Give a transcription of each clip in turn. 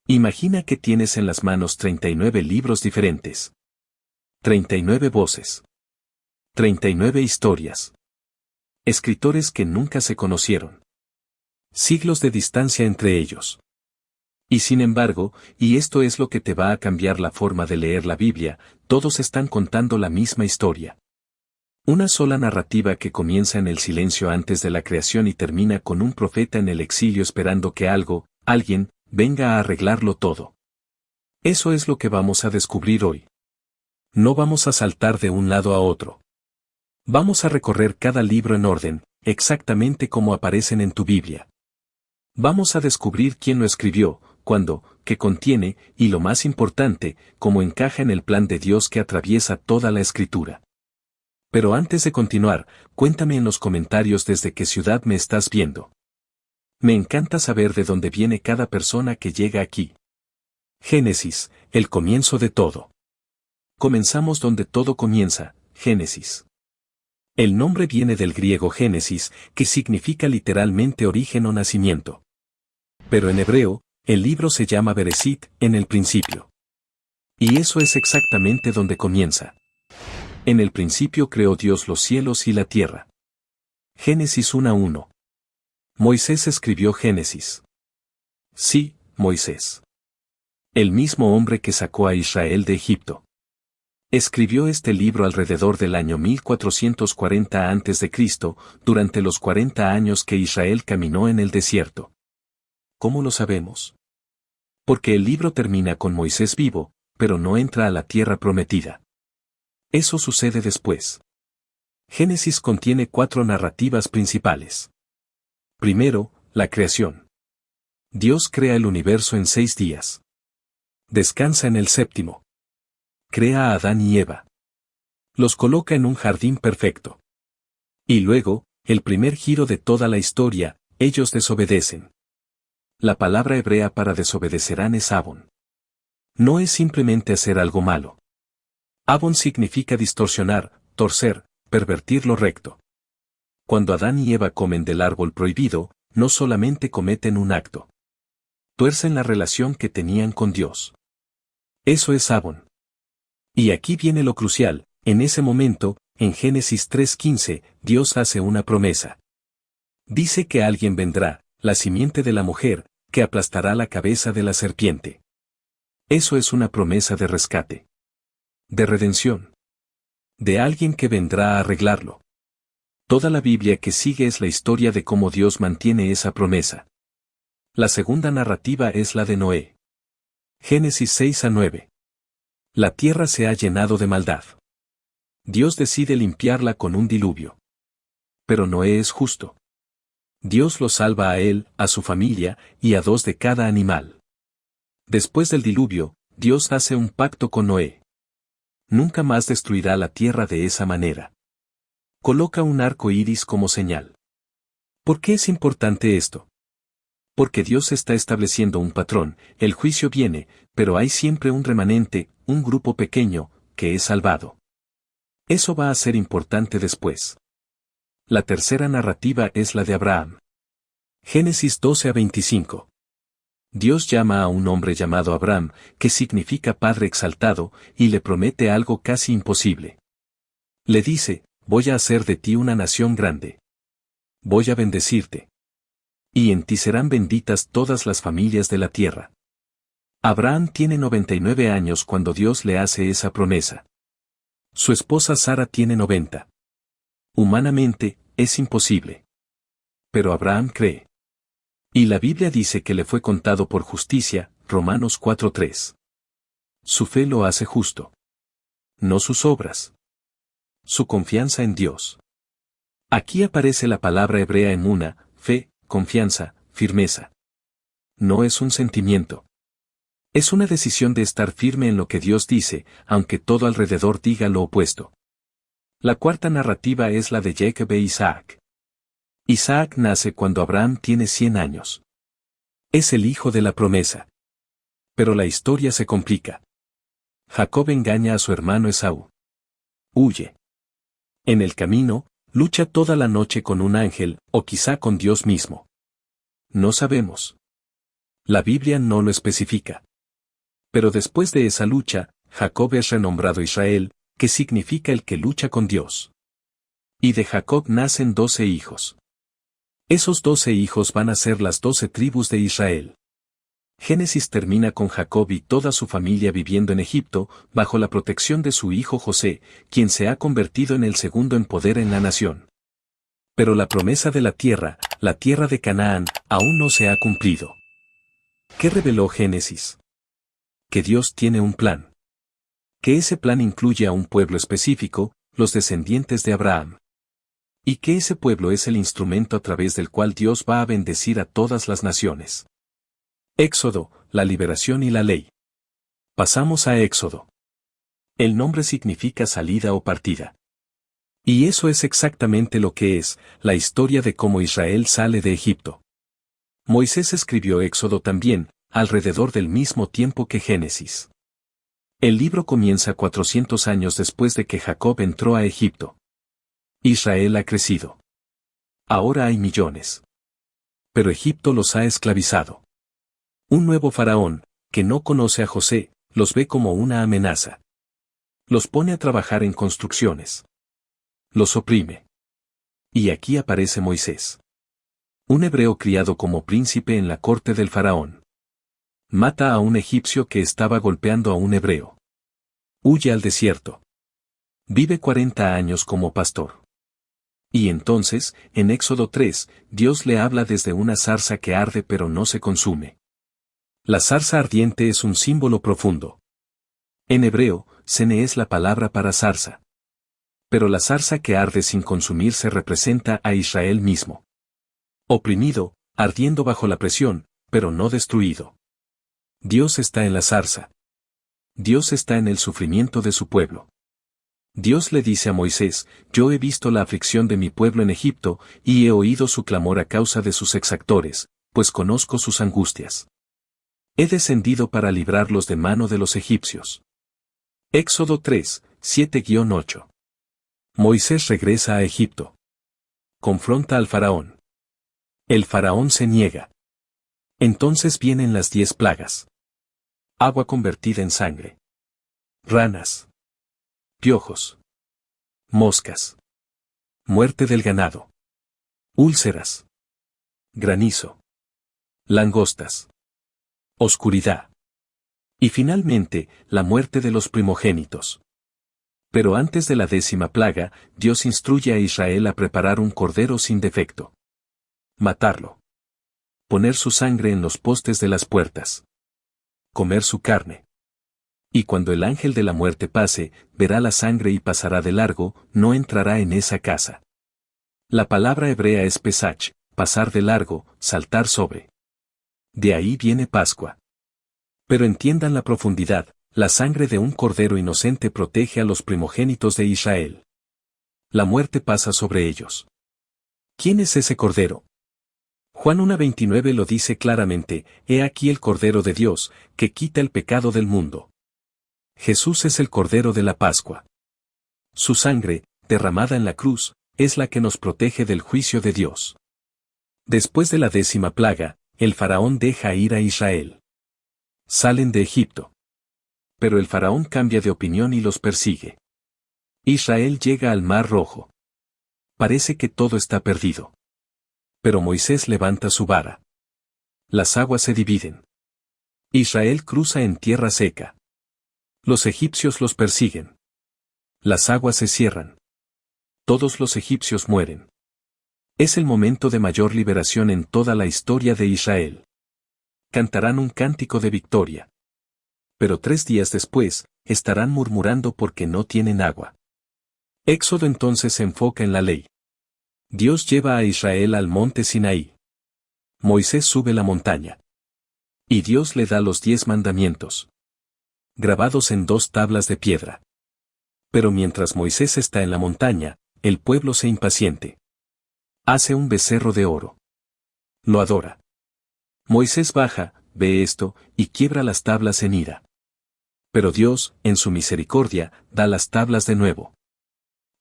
Imagina que tienes en las manos 39 libros diferentes. 39 voces. 39 historias. Escritores que nunca se conocieron. Siglos de distancia entre ellos. Y sin embargo, y esto es lo que te va a cambiar la forma de leer la Biblia, todos están contando la misma historia. Una sola narrativa que comienza en el silencio antes de la creación y termina con un profeta en el exilio esperando que alguien, venga a arreglarlo todo. Eso es lo que vamos a descubrir hoy. No vamos a saltar de un lado a otro. Vamos a recorrer cada libro en orden, exactamente como aparecen en tu Biblia. Vamos a descubrir quién lo escribió, cuándo, qué contiene, y lo más importante, cómo encaja en el plan de Dios que atraviesa toda la Escritura. Pero antes de continuar, cuéntame en los comentarios desde qué ciudad me estás viendo. Me encanta saber de dónde viene cada persona que llega aquí. Génesis, el comienzo de todo. Comenzamos donde todo comienza, Génesis. El nombre viene del griego Génesis, que significa literalmente origen o nacimiento. Pero en hebreo, el libro se llama Bereshit, en el principio. Y eso es exactamente donde comienza. En el principio creó Dios los cielos y la tierra. Génesis 1:1. Moisés escribió Génesis. Sí, Moisés. El mismo hombre que sacó a Israel de Egipto. Escribió este libro alrededor del año 1440 a.C., durante los 40 años que Israel caminó en el desierto. ¿Cómo lo sabemos? Porque el libro termina con Moisés vivo, pero no entra a la tierra prometida. Eso sucede después. Génesis contiene 4 narrativas principales. Primero, la creación. Dios crea el universo en 6 días. Descansa en el séptimo. Crea a Adán y Eva. Los coloca en un jardín perfecto. Y luego, el primer giro de toda la historia, ellos desobedecen. La palabra hebrea para desobedecerán es abon. No es simplemente hacer algo malo. Abon significa distorsionar, torcer, pervertir lo recto. Cuando Adán y Eva comen del árbol prohibido, no solamente cometen un acto. Tuercen la relación que tenían con Dios. Eso es abon. Y aquí viene lo crucial, en ese momento, en Génesis 3:15, Dios hace una promesa. Dice que alguien vendrá, la simiente de la mujer, que aplastará la cabeza de la serpiente. Eso es una promesa de rescate. De redención. De alguien que vendrá a arreglarlo. Toda la Biblia que sigue es la historia de cómo Dios mantiene esa promesa. La segunda narrativa es la de Noé. Génesis 6-9. La tierra se ha llenado de maldad. Dios decide limpiarla con un diluvio. Pero Noé es justo. Dios lo salva a él, a su familia, y a 2 de cada animal. Después del diluvio, Dios hace un pacto con Noé. Nunca más destruirá la tierra de esa manera. Coloca un arco iris como señal. ¿Por qué es importante esto? Porque Dios está estableciendo un patrón, el juicio viene, pero hay siempre un remanente, un grupo pequeño, que es salvado. Eso va a ser importante después. La tercera narrativa es la de Abraham. Génesis 12-25. Dios llama a un hombre llamado Abraham, que significa Padre exaltado, y le promete algo casi imposible. Le dice, voy a hacer de ti una nación grande. Voy a bendecirte. Y en ti serán benditas todas las familias de la tierra. Abraham tiene 99 años cuando Dios le hace esa promesa. Su esposa Sara tiene 90. Humanamente, es imposible. Pero Abraham cree. Y la Biblia dice que le fue contado por justicia, Romanos 4:3. Su fe lo hace justo. No sus obras. Su confianza en Dios. Aquí aparece la palabra hebrea emuna, fe, confianza, firmeza. No es un sentimiento. Es una decisión de estar firme en lo que Dios dice, aunque todo alrededor diga lo opuesto. La cuarta narrativa es la de Jacob e Isaac. Isaac nace cuando Abraham tiene 100 años. Es el hijo de la promesa. Pero la historia se complica. Jacob engaña a su hermano Esaú. Huye. En el camino, lucha toda la noche con un ángel, o quizá con Dios mismo. No sabemos. La Biblia no lo especifica. Pero después de esa lucha, Jacob es renombrado Israel, que significa el que lucha con Dios. Y de Jacob nacen 12 hijos. Esos 12 hijos van a ser las 12 tribus de Israel. Génesis termina con Jacob y toda su familia viviendo en Egipto, bajo la protección de su hijo José, quien se ha convertido en el segundo en poder en la nación. Pero la promesa de la tierra de Canaán, aún no se ha cumplido. ¿Qué reveló Génesis? Que Dios tiene un plan. Que ese plan incluye a un pueblo específico, los descendientes de Abraham. Y que ese pueblo es el instrumento a través del cual Dios va a bendecir a todas las naciones. Éxodo, la liberación y la ley. Pasamos a Éxodo. El nombre significa salida o partida. Y eso es exactamente lo que es, la historia de cómo Israel sale de Egipto. Moisés escribió Éxodo también, alrededor del mismo tiempo que Génesis. El libro comienza 400 años después de que Jacob entró a Egipto. Israel ha crecido. Ahora hay millones. Pero Egipto los ha esclavizado. Un nuevo faraón, que no conoce a José, los ve como una amenaza. Los pone a trabajar en construcciones. Los oprime. Y aquí aparece Moisés. Un hebreo criado como príncipe en la corte del faraón. Mata a un egipcio que estaba golpeando a un hebreo. Huye al desierto. Vive 40 años como pastor. Y entonces, en Éxodo 3, Dios le habla desde una zarza que arde pero no se consume. La zarza ardiente es un símbolo profundo. En hebreo, sene es la palabra para zarza. Pero la zarza que arde sin consumirse representa a Israel mismo. Oprimido, ardiendo bajo la presión, pero no destruido. Dios está en la zarza. Dios está en el sufrimiento de su pueblo. Dios le dice a Moisés, yo he visto la aflicción de mi pueblo en Egipto, y he oído su clamor a causa de sus exactores, pues conozco sus angustias. He descendido para librarlos de mano de los egipcios. Éxodo 3, 7-8. Moisés regresa a Egipto. Confronta al faraón. El faraón se niega. Entonces vienen las 10 plagas. Agua convertida en sangre. Ranas. Piojos. Moscas. Muerte del ganado. Úlceras. Granizo. Langostas. Oscuridad. Y finalmente, la muerte de los primogénitos. Pero antes de la 10ª plaga, Dios instruye a Israel a preparar un cordero sin defecto. Matarlo. Poner su sangre en los postes de las puertas. Comer su carne. Y cuando el ángel de la muerte pase, verá la sangre y pasará de largo, no entrará en esa casa. La palabra hebrea es pesach, pasar de largo, saltar sobre. De ahí viene Pascua. Pero entiendan la profundidad, la sangre de un cordero inocente protege a los primogénitos de Israel. La muerte pasa sobre ellos. ¿Quién es ese cordero? Juan 1:29 lo dice claramente, he aquí el Cordero de Dios, que quita el pecado del mundo. Jesús es el Cordero de la Pascua. Su sangre, derramada en la cruz, es la que nos protege del juicio de Dios. Después de la 10ª plaga, el faraón deja ir a Israel. Salen de Egipto. Pero el faraón cambia de opinión y los persigue. Israel llega al Mar Rojo. Parece que todo está perdido. Pero Moisés levanta su vara. Las aguas se dividen. Israel cruza en tierra seca. Los egipcios los persiguen. Las aguas se cierran. Todos los egipcios mueren. Es el momento de mayor liberación en toda la historia de Israel. Cantarán un cántico de victoria. Pero 3 días después, estarán murmurando porque no tienen agua. Éxodo entonces se enfoca en la ley. Dios lleva a Israel al monte Sinaí. Moisés sube la montaña. Y Dios le da los 10 mandamientos. Grabados en 2 tablas de piedra. Pero mientras Moisés está en la montaña, el pueblo se impaciente. Hace un becerro de oro. Lo adora. Moisés baja, ve esto, y quiebra las tablas en ira. Pero Dios, en su misericordia, da las tablas de nuevo.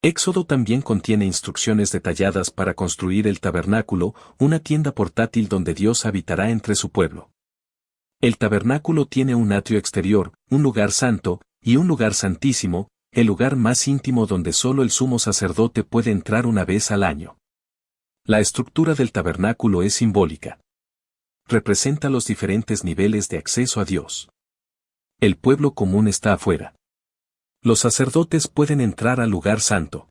Éxodo también contiene instrucciones detalladas para construir el tabernáculo, una tienda portátil donde Dios habitará entre su pueblo. El tabernáculo tiene un atrio exterior, un lugar santo, y un lugar santísimo, el lugar más íntimo donde solo el sumo sacerdote puede entrar una vez al año. La estructura del tabernáculo es simbólica. Representa los diferentes niveles de acceso a Dios. El pueblo común está afuera. Los sacerdotes pueden entrar al lugar santo.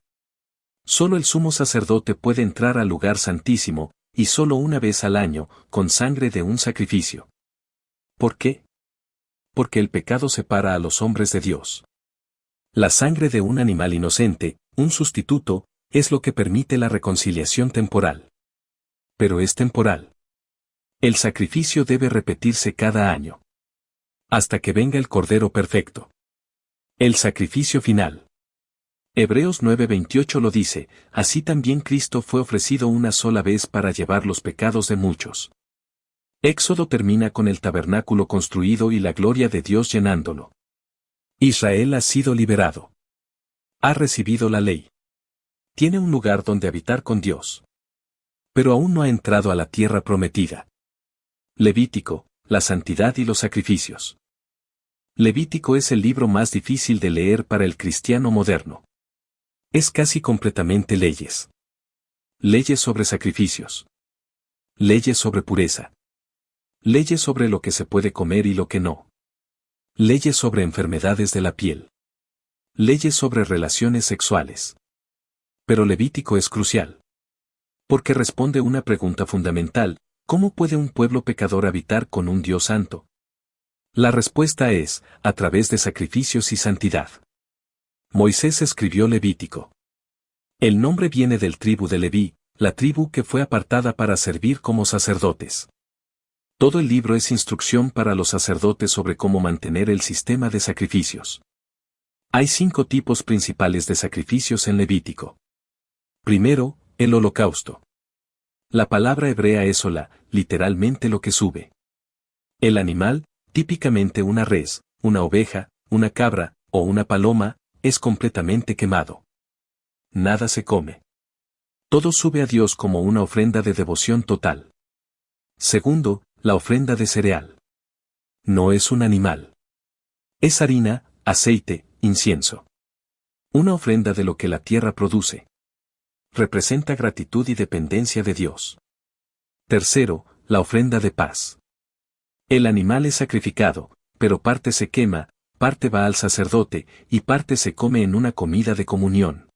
Solo el sumo sacerdote puede entrar al lugar santísimo, y solo una vez al año, con sangre de un sacrificio. ¿Por qué? Porque el pecado separa a los hombres de Dios. La sangre de un animal inocente, un sustituto, es lo que permite la reconciliación temporal. Pero es temporal. El sacrificio debe repetirse cada año. Hasta que venga el Cordero perfecto. El sacrificio final. Hebreos 9:28 lo dice, así también Cristo fue ofrecido una sola vez para llevar los pecados de muchos. Éxodo termina con el tabernáculo construido y la gloria de Dios llenándolo. Israel ha sido liberado. Ha recibido la ley. Tiene un lugar donde habitar con Dios. Pero aún no ha entrado a la tierra prometida. Levítico, la santidad y los sacrificios. Levítico es el libro más difícil de leer para el cristiano moderno. Es casi completamente leyes. Leyes sobre sacrificios. Leyes sobre pureza. Leyes sobre lo que se puede comer y lo que no. Leyes sobre enfermedades de la piel. Leyes sobre relaciones sexuales. Pero Levítico es crucial. Porque responde una pregunta fundamental, ¿cómo puede un pueblo pecador habitar con un Dios santo? La respuesta es, a través de sacrificios y santidad. Moisés escribió Levítico. El nombre viene del tribu de Leví, la tribu que fue apartada para servir como sacerdotes. Todo el libro es instrucción para los sacerdotes sobre cómo mantener el sistema de sacrificios. Hay 5 tipos principales de sacrificios en Levítico. Primero, el holocausto. La palabra hebrea es hola, literalmente lo que sube. El animal, típicamente una res, una oveja, una cabra, o una paloma, es completamente quemado. Nada se come. Todo sube a Dios como una ofrenda de devoción total. Segundo, la ofrenda de cereal. No es un animal. Es harina, aceite, incienso. Una ofrenda de lo que la tierra produce. Representa gratitud y dependencia de Dios. Tercero, la ofrenda de paz. El animal es sacrificado, pero parte se quema, parte va al sacerdote, y parte se come en una comida de comunión.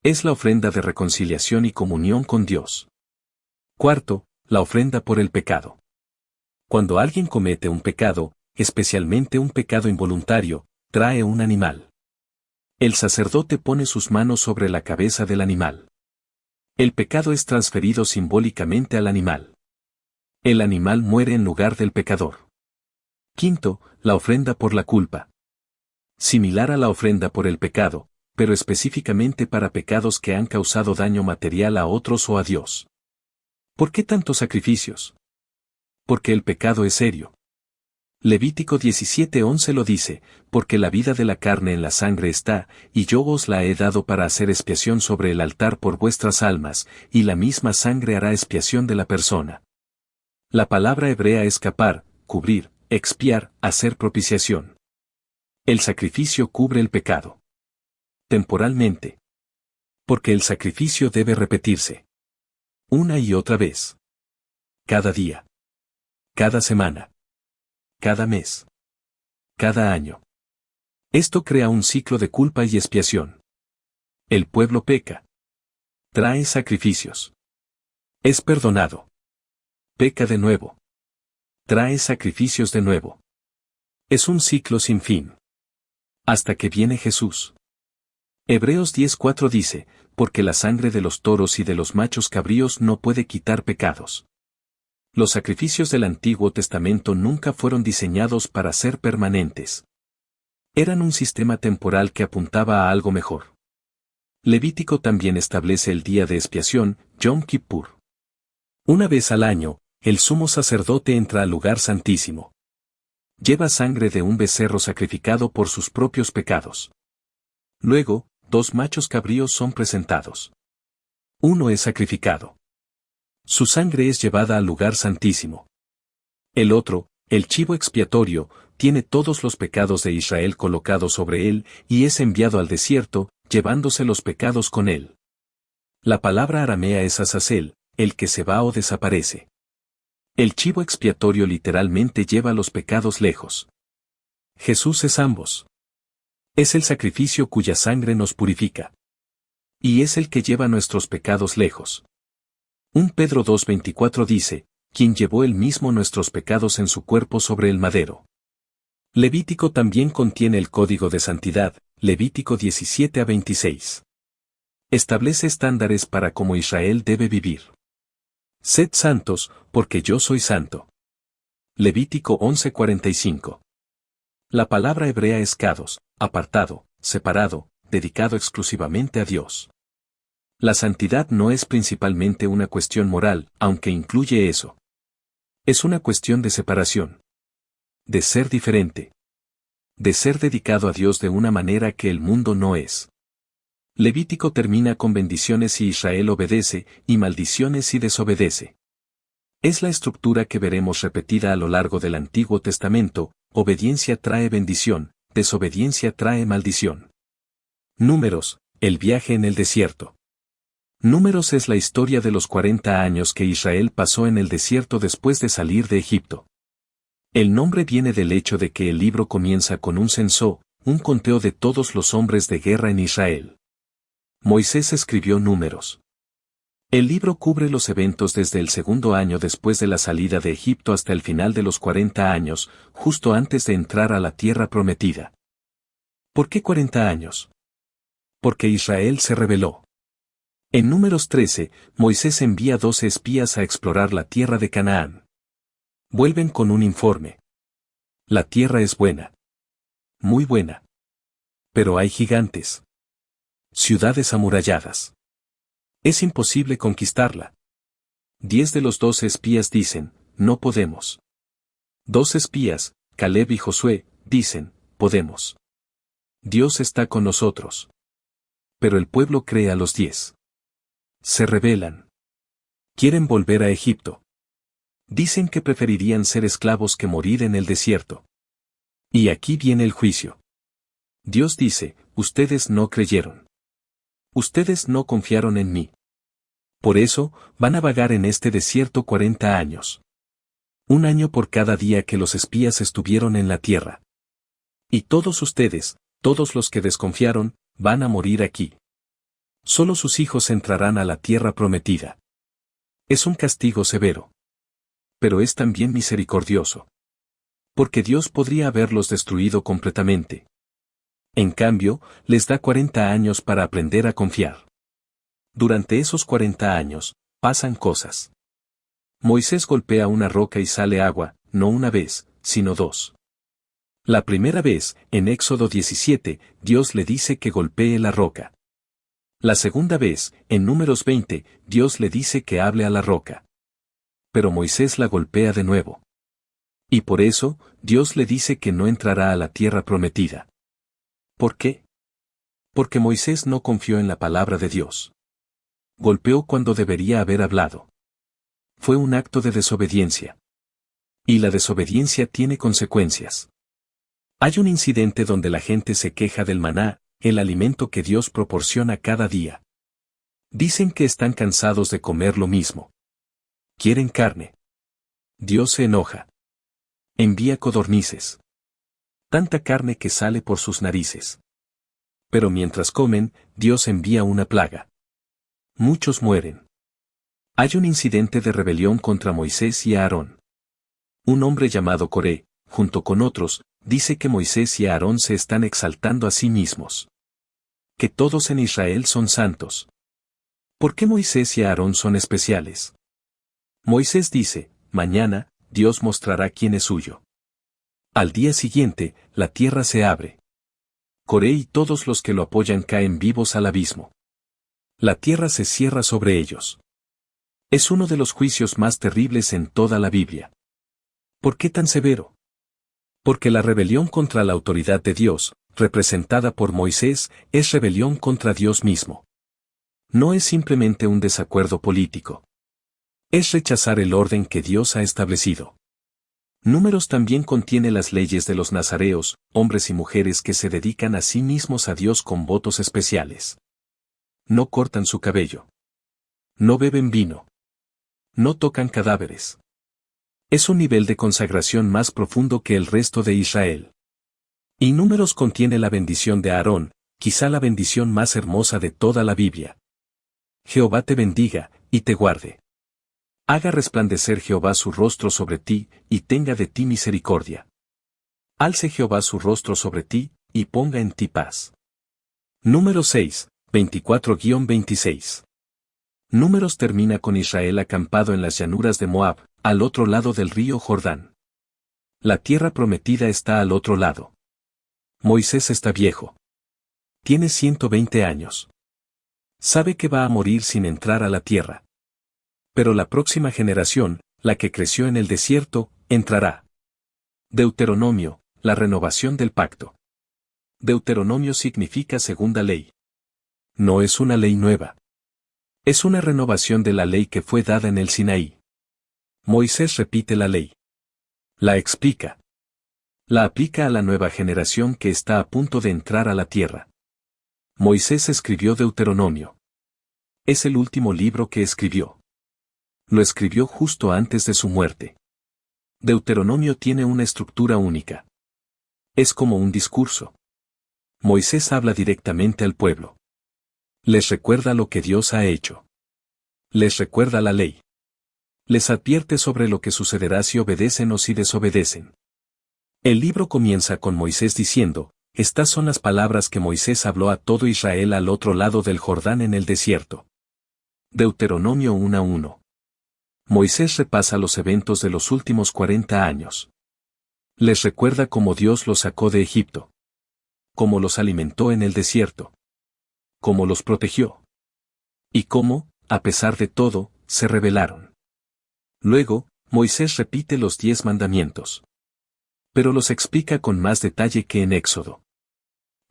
Es la ofrenda de reconciliación y comunión con Dios. Cuarto, la ofrenda por el pecado. Cuando alguien comete un pecado, especialmente un pecado involuntario, trae un animal. El sacerdote pone sus manos sobre la cabeza del animal. El pecado es transferido simbólicamente al animal. El animal muere en lugar del pecador. Quinto, la ofrenda por la culpa. Similar a la ofrenda por el pecado, pero específicamente para pecados que han causado daño material a otros o a Dios. ¿Por qué tantos sacrificios? Porque el pecado es serio. Levítico 17:11 lo dice, porque la vida de la carne en la sangre está, y yo os la he dado para hacer expiación sobre el altar por vuestras almas, y la misma sangre hará expiación de la persona. La palabra hebrea es capar, cubrir, expiar, hacer propiciación. El sacrificio cubre el pecado. Temporalmente. Porque el sacrificio debe repetirse. Una y otra vez. Cada día. Cada semana. Cada mes. Cada año. Esto crea un ciclo de culpa y expiación. El pueblo peca. Trae sacrificios. Es perdonado. Peca de nuevo. Trae sacrificios de nuevo. Es un ciclo sin fin. Hasta que viene Jesús. Hebreos 10:4 dice, porque la sangre de los toros y de los machos cabríos no puede quitar pecados. Los sacrificios del Antiguo Testamento nunca fueron diseñados para ser permanentes. Eran un sistema temporal que apuntaba a algo mejor. Levítico también establece el día de expiación, Yom Kippur. Una vez al año, el sumo sacerdote entra al lugar santísimo. Lleva sangre de un becerro sacrificado por sus propios pecados. Luego, 2 machos cabríos son presentados. Uno es sacrificado. Su sangre es llevada al lugar santísimo. El otro, El chivo expiatorio tiene todos los pecados de Israel colocados sobre él y es enviado al desierto, llevándose los pecados con él. La palabra aramea es Azazel, el que se va o desaparece. El chivo expiatorio literalmente lleva los pecados lejos. Jesús es ambos. Es el sacrificio cuya sangre nos purifica. Y es el que lleva nuestros pecados lejos. 1 Pedro 2:24 dice, quien llevó él mismo nuestros pecados en su cuerpo sobre el madero. Levítico también contiene el código de santidad, Levítico 17-26. Establece estándares para cómo Israel debe vivir. Sed santos, porque yo soy santo. Levítico 11:45. La palabra hebrea es kados, apartado, separado, dedicado exclusivamente a Dios. La santidad no es principalmente una cuestión moral, aunque incluye eso. Es una cuestión de separación. De ser diferente. De ser dedicado a Dios de una manera que el mundo no es. Levítico termina con bendiciones si Israel obedece, y maldiciones si desobedece. Es la estructura que veremos repetida a lo largo del Antiguo Testamento: obediencia trae bendición, desobediencia trae maldición. Números, el viaje en el desierto. Números es la historia de los 40 años que Israel pasó en el desierto después de salir de Egipto. El nombre viene del hecho de que el libro comienza con un censo, un conteo de todos los hombres de guerra en Israel. Moisés escribió Números. El libro cubre los eventos desde el segundo año después de la salida de Egipto hasta el final de los 40 años, justo antes de entrar a la tierra prometida. ¿Por qué 40 años? Porque Israel se rebeló. En Números 13, Moisés envía 12 espías a explorar la tierra de Canaán. Vuelven con un informe. La tierra es buena. Muy buena. Pero hay gigantes. Ciudades amuralladas. Es imposible conquistarla. 10 de los 12 espías dicen, no podemos. 2 espías, Caleb y Josué, dicen, podemos. Dios está con nosotros. Pero el pueblo cree a los 10. Se rebelan. Quieren volver a Egipto. Dicen que preferirían ser esclavos que morir en el desierto. Y aquí viene el juicio. Dios dice, ustedes no creyeron. Ustedes no confiaron en mí. Por eso, van a vagar en este desierto 40 años. 1 año por cada día que los espías estuvieron en la tierra. Y todos ustedes, todos los que desconfiaron, van a morir aquí. Solo sus hijos entrarán a la tierra prometida. Es un castigo severo. Pero es también misericordioso. Porque Dios podría haberlos destruido completamente. En cambio, les da 40 años para aprender a confiar. Durante esos 40 años, pasan cosas. Moisés golpea una roca y sale agua, no una vez, sino 2. La primera vez, en Éxodo 17, Dios le dice que golpee la roca. La segunda vez, en Números 20, Dios le dice que hable a la roca. Pero Moisés la golpea de nuevo. Y por eso, Dios le dice que no entrará a la tierra prometida. ¿Por qué? Porque Moisés no confió en la palabra de Dios. Golpeó cuando debería haber hablado. Fue un acto de desobediencia. Y la desobediencia tiene consecuencias. Hay un incidente donde la gente se queja del maná, el alimento que Dios proporciona cada día. Dicen que están cansados de comer lo mismo. Quieren carne. Dios se enoja. Envía codornices. Tanta carne que sale por sus narices. Pero mientras comen, Dios envía una plaga. Muchos mueren. Hay un incidente de rebelión contra Moisés y Aarón. Un hombre llamado Coré, junto con otros, dice que Moisés y Aarón se están exaltando a sí mismos. Que todos en Israel son santos. ¿Por qué Moisés y Aarón son especiales? Moisés dice, mañana, Dios mostrará quién es suyo. Al día siguiente, la tierra se abre. Coré y todos los que lo apoyan caen vivos al abismo. La tierra se cierra sobre ellos. Es uno de los juicios más terribles en toda la Biblia. ¿Por qué tan severo? Porque la rebelión contra la autoridad de Dios, representada por Moisés, es rebelión contra Dios mismo. No es simplemente un desacuerdo político. Es rechazar el orden que Dios ha establecido. Números también contiene las leyes de los nazareos, hombres y mujeres que se dedican a sí mismos a Dios con votos especiales. No cortan su cabello. No beben vino. No tocan cadáveres. Es un nivel de consagración más profundo que el resto de Israel. Y Números contiene la bendición de Aarón, quizá la bendición más hermosa de toda la Biblia. Jehová te bendiga, y te guarde. Haga resplandecer Jehová su rostro sobre ti, y tenga de ti misericordia. Alce Jehová su rostro sobre ti, y ponga en ti paz. Número 6, 24-26. Números termina con Israel acampado en las llanuras de Moab, al otro lado del río Jordán. La tierra prometida está al otro lado. Moisés está viejo. Tiene 120 años. Sabe que va a morir sin entrar a la tierra. Pero la próxima generación, la que creció en el desierto, entrará. Deuteronomio, la renovación del pacto. Deuteronomio significa segunda ley. No es una ley nueva. Es una renovación de la ley que fue dada en el Sinaí. Moisés repite la ley. La explica. La aplica a la nueva generación que está a punto de entrar a la tierra. Moisés escribió Deuteronomio. Es el último libro que escribió. Lo escribió justo antes de su muerte. Deuteronomio tiene una estructura única. Es como un discurso. Moisés habla directamente al pueblo. Les recuerda lo que Dios ha hecho. Les recuerda la ley. Les advierte sobre lo que sucederá si obedecen o si desobedecen. El libro comienza con Moisés diciendo, estas son las palabras que Moisés habló a todo Israel al otro lado del Jordán en el desierto. Deuteronomio 1:1. Moisés repasa los eventos de los últimos 40 años. Les recuerda cómo Dios los sacó de Egipto. Cómo los alimentó en el desierto. Cómo los protegió. Y cómo, a pesar de todo, se rebelaron. Luego, Moisés repite los 10 mandamientos. Pero los explica con más detalle que en Éxodo.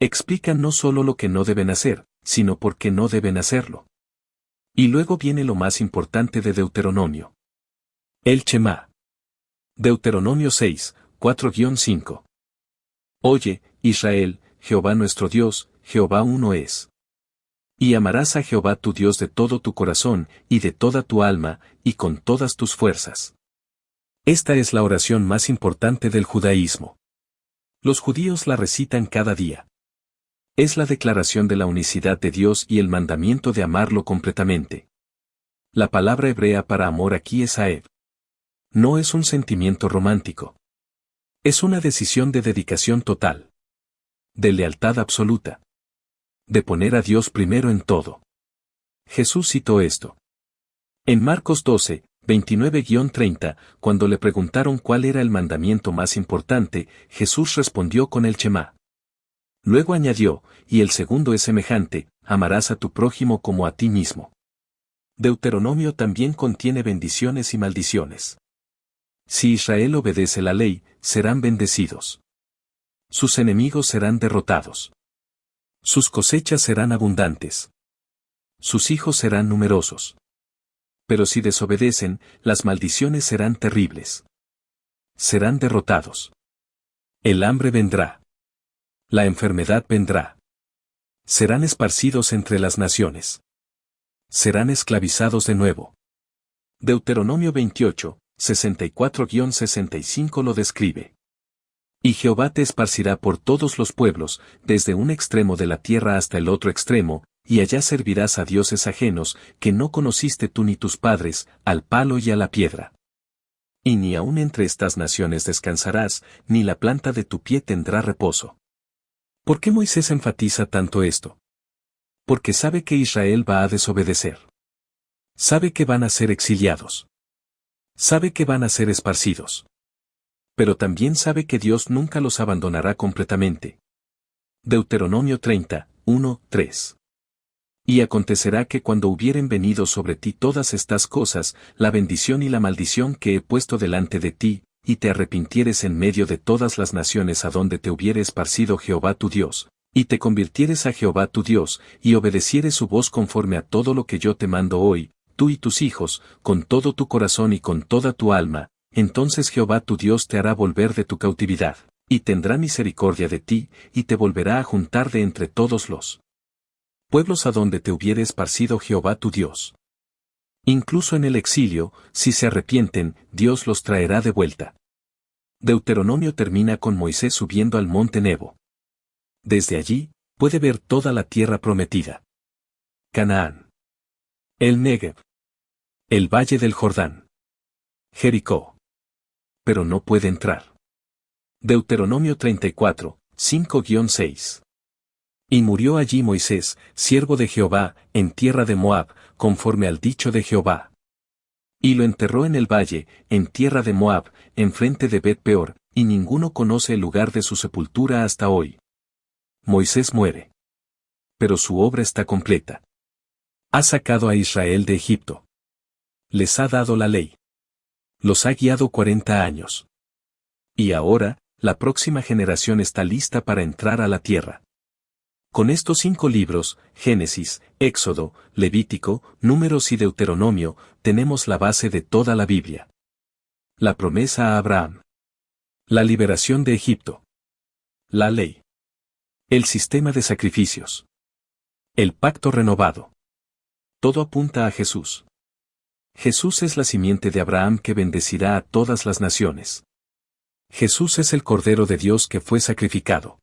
Explica no solo lo que no deben hacer, sino por qué no deben hacerlo. Y luego viene lo más importante de Deuteronomio. El Shema. Deuteronomio 6, 4-5. Oye, Israel, Jehová nuestro Dios, Jehová uno es. Y amarás a Jehová tu Dios de todo tu corazón, y de toda tu alma, y con todas tus fuerzas. Esta es la oración más importante del judaísmo. Los judíos la recitan cada día. Es la declaración de la unicidad de Dios y el mandamiento de amarlo completamente. La palabra hebrea para amor aquí es aev. No es un sentimiento romántico. Es una decisión de dedicación total. De lealtad absoluta. De poner a Dios primero en todo. Jesús citó esto. En Marcos 12, 29-30, cuando le preguntaron cuál era el mandamiento más importante, Jesús respondió con el Shema. Luego añadió, y el segundo es semejante, amarás a tu prójimo como a ti mismo. Deuteronomio también contiene bendiciones y maldiciones. Si Israel obedece la ley, serán bendecidos. Sus enemigos serán derrotados. Sus cosechas serán abundantes. Sus hijos serán numerosos. Pero si desobedecen, las maldiciones serán terribles. Serán derrotados. El hambre vendrá. La enfermedad vendrá. Serán esparcidos entre las naciones. Serán esclavizados de nuevo. Deuteronomio 28, 64-65 lo describe. Y Jehová te esparcirá por todos los pueblos, desde un extremo de la tierra hasta el otro extremo, y allá servirás a dioses ajenos, que no conociste tú ni tus padres, al palo y a la piedra. Y ni aun entre estas naciones descansarás, ni la planta de tu pie tendrá reposo. ¿Por qué Moisés enfatiza tanto esto? Porque sabe que Israel va a desobedecer. Sabe que van a ser exiliados. Sabe que van a ser esparcidos. Pero también sabe que Dios nunca los abandonará completamente. Deuteronomio 30, 1-3. Y acontecerá que cuando hubieren venido sobre ti todas estas cosas, la bendición y la maldición que he puesto delante de ti, y te arrepintieres en medio de todas las naciones a donde te hubiere esparcido Jehová tu Dios, y te convirtieres a Jehová tu Dios, y obedecieres su voz conforme a todo lo que yo te mando hoy, tú y tus hijos, con todo tu corazón y con toda tu alma, entonces Jehová tu Dios te hará volver de tu cautividad, y tendrá misericordia de ti, y te volverá a juntar de entre todos los pueblos a donde te hubiere esparcido Jehová tu Dios. Incluso en el exilio, si se arrepienten, Dios los traerá de vuelta. Deuteronomio termina con Moisés subiendo al monte Nebo. Desde allí, puede ver toda la tierra prometida. Canaán. El Negev. El valle del Jordán. Jericó. Pero no puede entrar. Deuteronomio 34, 5-6. Y murió allí Moisés, siervo de Jehová, en tierra de Moab, conforme al dicho de Jehová. Y lo enterró en el valle, en tierra de Moab, enfrente de Bet-peor, y ninguno conoce el lugar de su sepultura hasta hoy. Moisés muere. Pero su obra está completa. Ha sacado a Israel de Egipto. Les ha dado la ley. Los ha guiado 40 años. Y ahora, la próxima generación está lista para entrar a la tierra. Con estos 5 libros, Génesis, Éxodo, Levítico, Números y Deuteronomio, tenemos la base de toda la Biblia. La promesa a Abraham. La liberación de Egipto. La ley. El sistema de sacrificios. El pacto renovado. Todo apunta a Jesús. Jesús es la simiente de Abraham que bendecirá a todas las naciones. Jesús es el Cordero de Dios que fue sacrificado.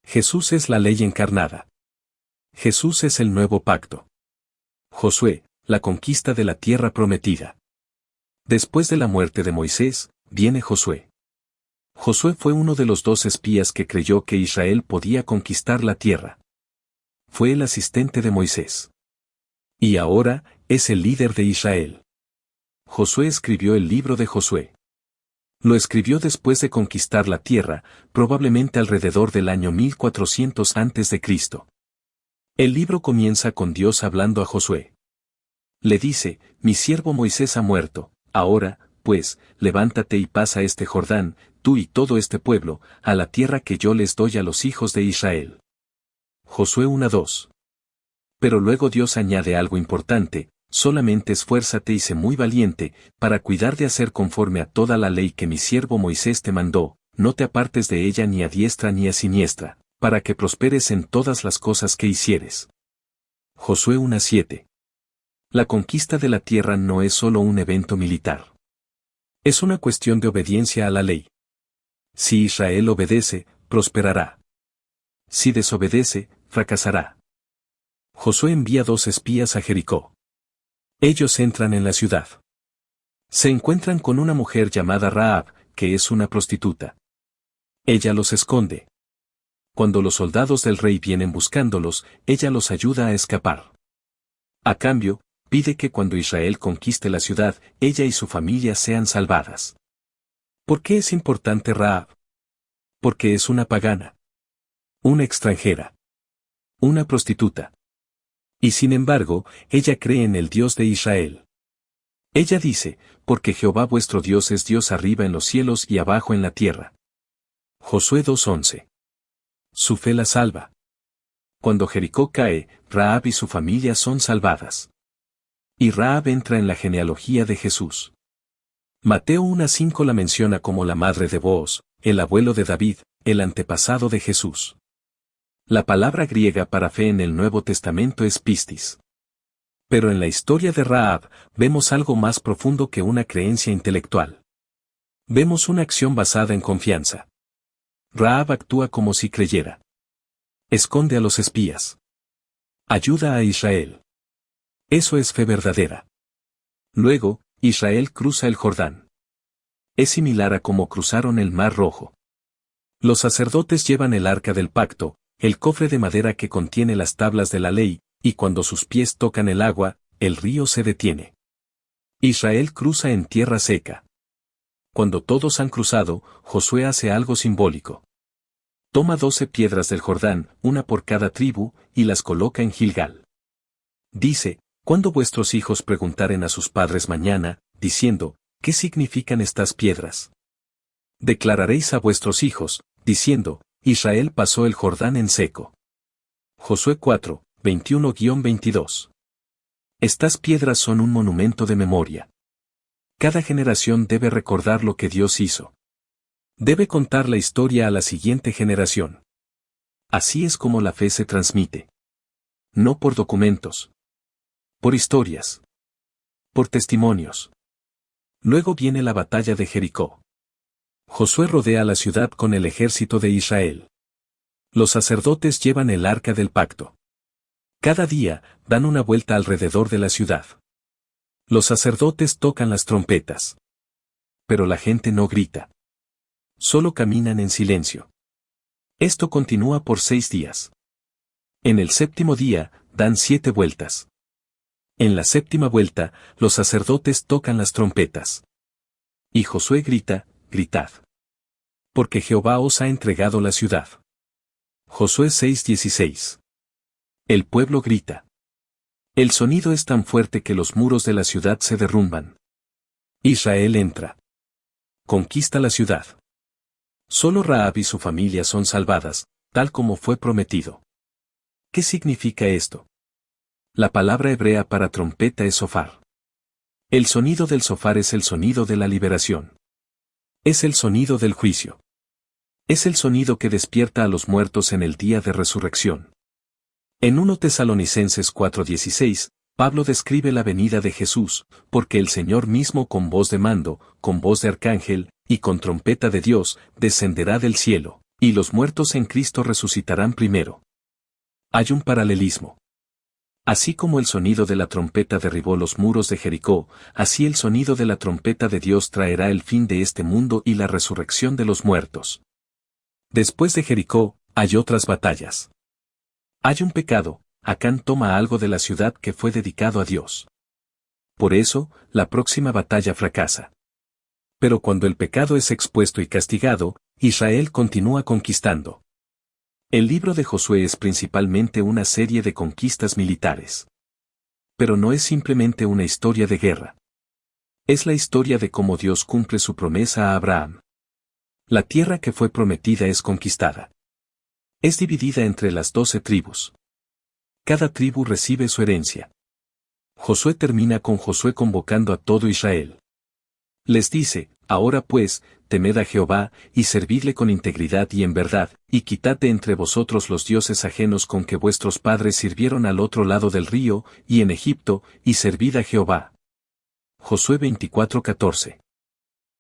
Jesús es la ley encarnada. Jesús es el nuevo pacto. Josué, la conquista de la tierra prometida. Después de la muerte de Moisés, viene Josué. Josué fue uno de los 2 espías que creyó que Israel podía conquistar la tierra. Fue el asistente de Moisés. Y ahora, es el líder de Israel. Josué escribió el libro de Josué. Lo escribió después de conquistar la tierra, probablemente alrededor del año 1400 a.C. El libro comienza con Dios hablando a Josué. Le dice, mi siervo Moisés ha muerto, ahora, pues, levántate y pasa este Jordán, tú y todo este pueblo, a la tierra que yo les doy a los hijos de Israel. Josué 1:2. Pero luego Dios añade algo importante, solamente esfuérzate y sé muy valiente, para cuidar de hacer conforme a toda la ley que mi siervo Moisés te mandó, no te apartes de ella ni a diestra ni a siniestra, para que prosperes en todas las cosas que hicieres. Josué 1:7. La conquista de la tierra no es solo un evento militar. Es una cuestión de obediencia a la ley. Si Israel obedece, prosperará. Si desobedece, fracasará. Josué envía 2 espías a Jericó. Ellos entran en la ciudad. Se encuentran con una mujer llamada Rahab, que es una prostituta. Ella los esconde. Cuando los soldados del rey vienen buscándolos, ella los ayuda a escapar. A cambio, pide que cuando Israel conquiste la ciudad, ella y su familia sean salvadas. ¿Por qué es importante Rahab? Porque es una pagana. Una extranjera. Una prostituta. Y sin embargo, ella cree en el Dios de Israel. Ella dice, porque Jehová vuestro Dios es Dios arriba en los cielos y abajo en la tierra. Josué 2:11. Su fe la salva. Cuando Jericó cae, Rahab y su familia son salvadas. Y Rahab entra en la genealogía de Jesús. Mateo 1:5 la menciona como la madre de Booz, el abuelo de David, el antepasado de Jesús. La palabra griega para fe en el Nuevo Testamento es pistis. Pero en la historia de Rahab, vemos algo más profundo que una creencia intelectual. Vemos una acción basada en confianza. Rahab actúa como si creyera. Esconde a los espías. Ayuda a Israel. Eso es fe verdadera. Luego, Israel cruza el Jordán. Es similar a cómo cruzaron el Mar Rojo. Los sacerdotes llevan el arca del pacto, el cofre de madera que contiene las tablas de la ley, y cuando sus pies tocan el agua, el río se detiene. Israel cruza en tierra seca. Cuando todos han cruzado, Josué hace algo simbólico. Toma 12 piedras del Jordán, una por cada tribu, y las coloca en Gilgal. Dice, cuando vuestros hijos preguntaren a sus padres mañana, diciendo, ¿qué significan estas piedras? Declararéis a vuestros hijos, diciendo, Israel pasó el Jordán en seco. Josué 4, 21-22. Estas piedras son un monumento de memoria. Cada generación debe recordar lo que Dios hizo. Debe contar la historia a la siguiente generación. Así es como la fe se transmite. No por documentos. Por historias. Por testimonios. Luego viene la batalla de Jericó. Josué rodea la ciudad con el ejército de Israel. Los sacerdotes llevan el arca del pacto. Cada día, dan una vuelta alrededor de la ciudad. Los sacerdotes tocan las trompetas. Pero la gente no grita. Solo caminan en silencio. Esto continúa por 6 días. En el séptimo día, dan 7 vueltas. En la séptima vuelta, los sacerdotes tocan las trompetas. Y Josué grita, gritad. Porque Jehová os ha entregado la ciudad. Josué 6:16. El pueblo grita. El sonido es tan fuerte que los muros de la ciudad se derrumban. Israel entra. Conquista la ciudad. Solo Rahab y su familia son salvadas, tal como fue prometido. ¿Qué significa esto? La palabra hebrea para trompeta es sofar. El sonido del sofar es el sonido de la liberación. Es el sonido del juicio. Es el sonido que despierta a los muertos en el día de resurrección. En 1 Tesalonicenses 4:16, Pablo describe la venida de Jesús, porque el Señor mismo con voz de mando, con voz de arcángel, y con trompeta de Dios, descenderá del cielo, y los muertos en Cristo resucitarán primero. Hay un paralelismo. Así como el sonido de la trompeta derribó los muros de Jericó, así el sonido de la trompeta de Dios traerá el fin de este mundo y la resurrección de los muertos. Después de Jericó, hay otras batallas. Hay un pecado, Acán toma algo de la ciudad que fue dedicado a Dios. Por eso, la próxima batalla fracasa. Pero cuando el pecado es expuesto y castigado, Israel continúa conquistando. El libro de Josué es principalmente una serie de conquistas militares. Pero no es simplemente una historia de guerra. Es la historia de cómo Dios cumple su promesa a Abraham. La tierra que fue prometida es conquistada. Es dividida entre las 12 tribus. Cada tribu recibe su herencia. Josué termina con Josué convocando a todo Israel. Les dice, ahora pues, temed a Jehová, y servidle con integridad y en verdad, y quitad de entre vosotros los dioses ajenos con que vuestros padres sirvieron al otro lado del río, y en Egipto, y servid a Jehová. Josué 24:14.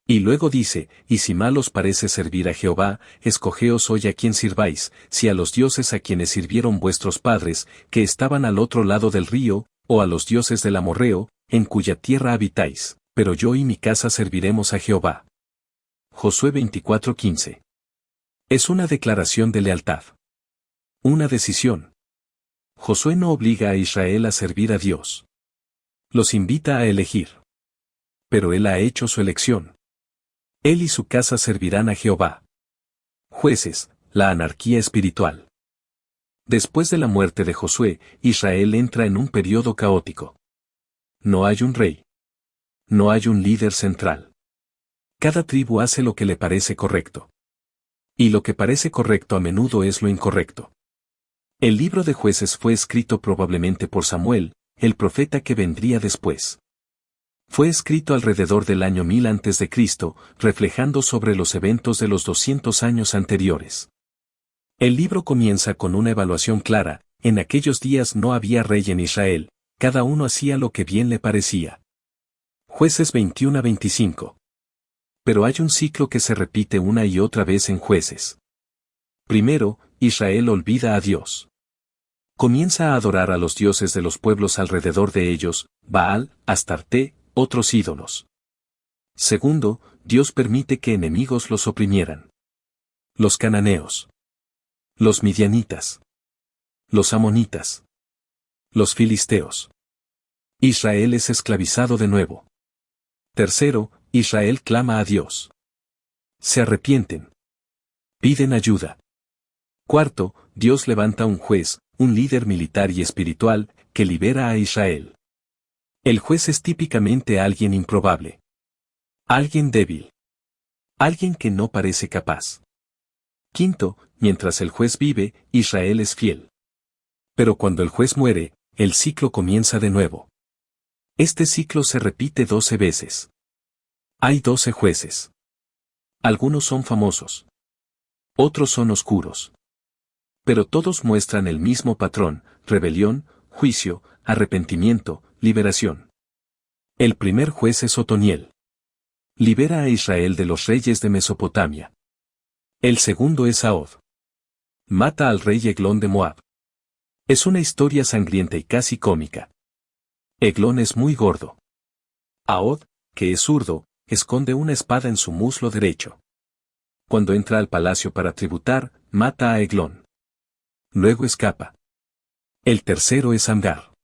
Y luego dice, y si mal os parece servir a Jehová, escogeos hoy a quien sirváis, si a los dioses a quienes sirvieron vuestros padres, que estaban al otro lado del río, o a los dioses del amorreo, en cuya tierra habitáis, pero yo y mi casa serviremos a Jehová. Josué 24:15. Es una declaración de lealtad. Una decisión. Josué no obliga a Israel a servir a Dios. Los invita a elegir. Pero él ha hecho su elección. Él y su casa servirán a Jehová. Jueces, la anarquía espiritual. Después de la muerte de Josué, Israel entra en un periodo caótico. No hay un rey. No hay un líder central. Cada tribu hace lo que le parece correcto. Y lo que parece correcto a menudo es lo incorrecto. El libro de Jueces fue escrito probablemente por Samuel, el profeta que vendría después. Fue escrito alrededor del año 1000 a.C., reflejando sobre los eventos de los 200 años anteriores. El libro comienza con una evaluación clara: en aquellos días no había rey en Israel, cada uno hacía lo que bien le parecía. Jueces 21-25. Pero hay un ciclo que se repite una y otra vez en Jueces. Primero, Israel olvida a Dios. Comienza a adorar a los dioses de los pueblos alrededor de ellos, Baal, Astarte, otros ídolos. Segundo, Dios permite que enemigos los oprimieran. Los cananeos. Los midianitas. Los amonitas. Los filisteos. Israel es esclavizado de nuevo. Tercero, Israel clama a Dios. Se arrepienten. Piden ayuda. Cuarto, Dios levanta un juez, un líder militar y espiritual, que libera a Israel. El juez es típicamente alguien improbable. Alguien débil. Alguien que no parece capaz. Quinto, mientras el juez vive, Israel es fiel. Pero cuando el juez muere, el ciclo comienza de nuevo. Este ciclo se repite 12 veces. Hay 12 jueces. Algunos son famosos. Otros son oscuros. Pero todos muestran el mismo patrón: rebelión, juicio, arrepentimiento, liberación. El primer juez es Otoniel. Libera a Israel de los reyes de Mesopotamia. El segundo es Ahod. Mata al rey Eglón de Moab. Es una historia sangrienta y casi cómica. Eglón es muy gordo. Ahod, que es zurdo, esconde una espada en su muslo derecho. Cuando entra al palacio para tributar, mata a Eglón. Luego escapa. El tercero es Amgar.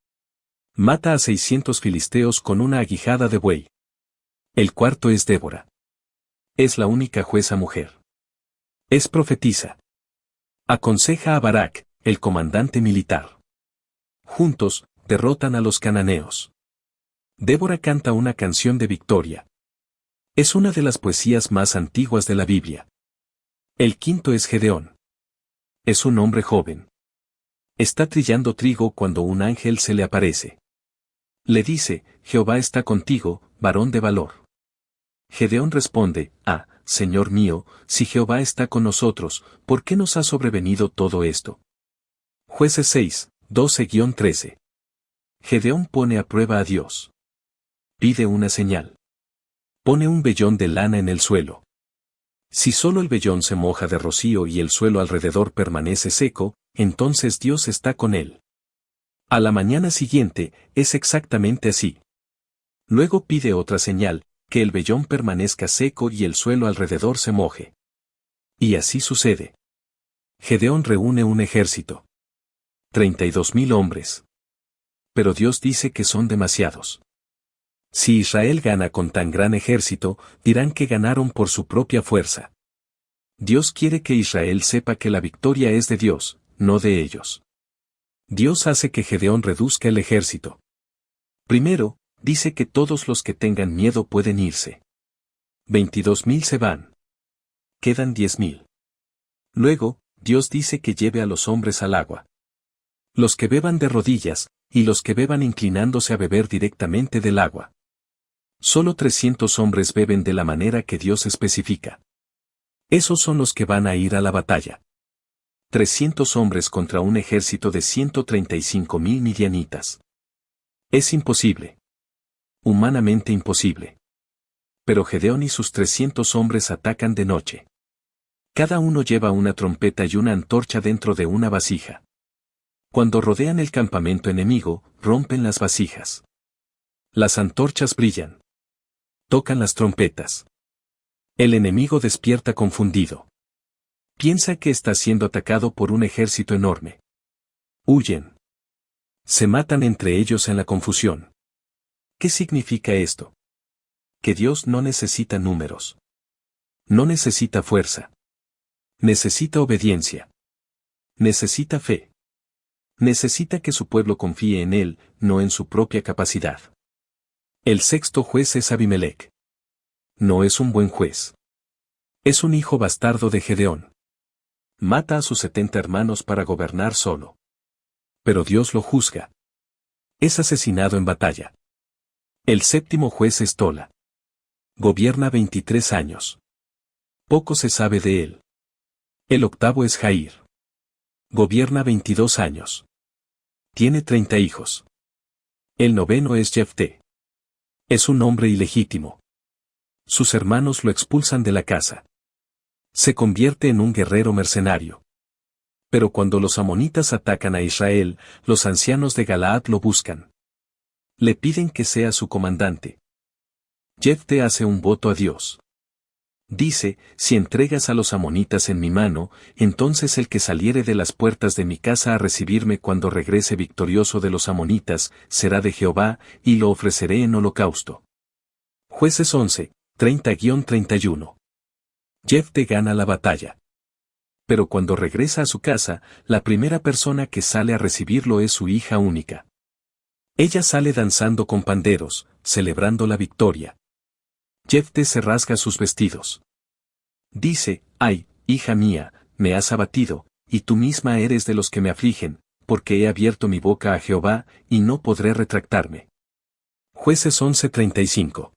Mata a 600 filisteos con una aguijada de buey. El cuarto es Débora. Es la única jueza mujer. Es profetisa. Aconseja a Barak, el comandante militar. Juntos, derrotan a los cananeos. Débora canta una canción de victoria. Es una de las poesías más antiguas de la Biblia. El quinto es Gedeón. Es un hombre joven. Está trillando trigo cuando un ángel se le aparece. Le dice: Jehová está contigo, varón de valor. Gedeón responde: Ah, Señor mío, si Jehová está con nosotros, ¿por qué nos ha sobrevenido todo esto? Jueces 6, 12-13. Gedeón pone a prueba a Dios. Pide una señal. Pone un vellón de lana en el suelo. Si solo el vellón se moja de rocío y el suelo alrededor permanece seco, entonces Dios está con él. A la mañana siguiente, es exactamente así. Luego pide otra señal: que el vellón permanezca seco y el suelo alrededor se moje. Y así sucede. Gedeón reúne un ejército. 32,000 hombres. Pero Dios dice que son demasiados. Si Israel gana con tan gran ejército, dirán que ganaron por su propia fuerza. Dios quiere que Israel sepa que la victoria es de Dios, no de ellos. Dios hace que Gedeón reduzca el ejército. Primero, dice que todos los que tengan miedo pueden irse. 22,000 se van. Quedan 10,000. Luego, Dios dice que lleve a los hombres al agua. Los que beban de rodillas, y los que beban inclinándose a beber directamente del agua. Solo 300 hombres beben de la manera que Dios especifica. Esos son los que van a ir a la batalla. 300 hombres contra un ejército de 135,000 midianitas. Es imposible. Humanamente imposible. Pero Gedeón y sus 300 hombres atacan de noche. Cada uno lleva una trompeta y una antorcha dentro de una vasija. Cuando rodean el campamento enemigo, rompen las vasijas. Las antorchas brillan. Tocan las trompetas. El enemigo despierta confundido. Piensa que está siendo atacado por un ejército enorme. Huyen. Se matan entre ellos en la confusión. ¿Qué significa esto? Que Dios no necesita números. No necesita fuerza. Necesita obediencia. Necesita fe. Necesita que su pueblo confíe en Él, no en su propia capacidad. El sexto juez es Abimelec. No es un buen juez. Es un hijo bastardo de Gedeón. Mata a sus 70 hermanos para gobernar solo. Pero Dios lo juzga. Es asesinado en batalla. El séptimo juez es Tola. Gobierna 23 años. Poco se sabe de él. El octavo es Jair. Gobierna 22 años. Tiene 30 hijos. El noveno es Jefté. Es un hombre ilegítimo. Sus hermanos lo expulsan de la casa. Se convierte en un guerrero mercenario. Pero cuando los amonitas atacan a Israel, los ancianos de Galaad lo buscan. Le piden que sea su comandante. Jefté hace un voto a Dios. Dice: si entregas a los amonitas en mi mano, entonces el que saliere de las puertas de mi casa a recibirme cuando regrese victorioso de los amonitas, será de Jehová, y lo ofreceré en holocausto. Jueces 11, 30-31. Jefté gana la batalla. Pero cuando regresa a su casa, la primera persona que sale a recibirlo es su hija única. Ella sale danzando con panderos, celebrando la victoria. Jefté se rasga sus vestidos. Dice: ay, hija mía, me has abatido, y tú misma eres de los que me afligen, porque he abierto mi boca a Jehová, y no podré retractarme. Jueces 11:35.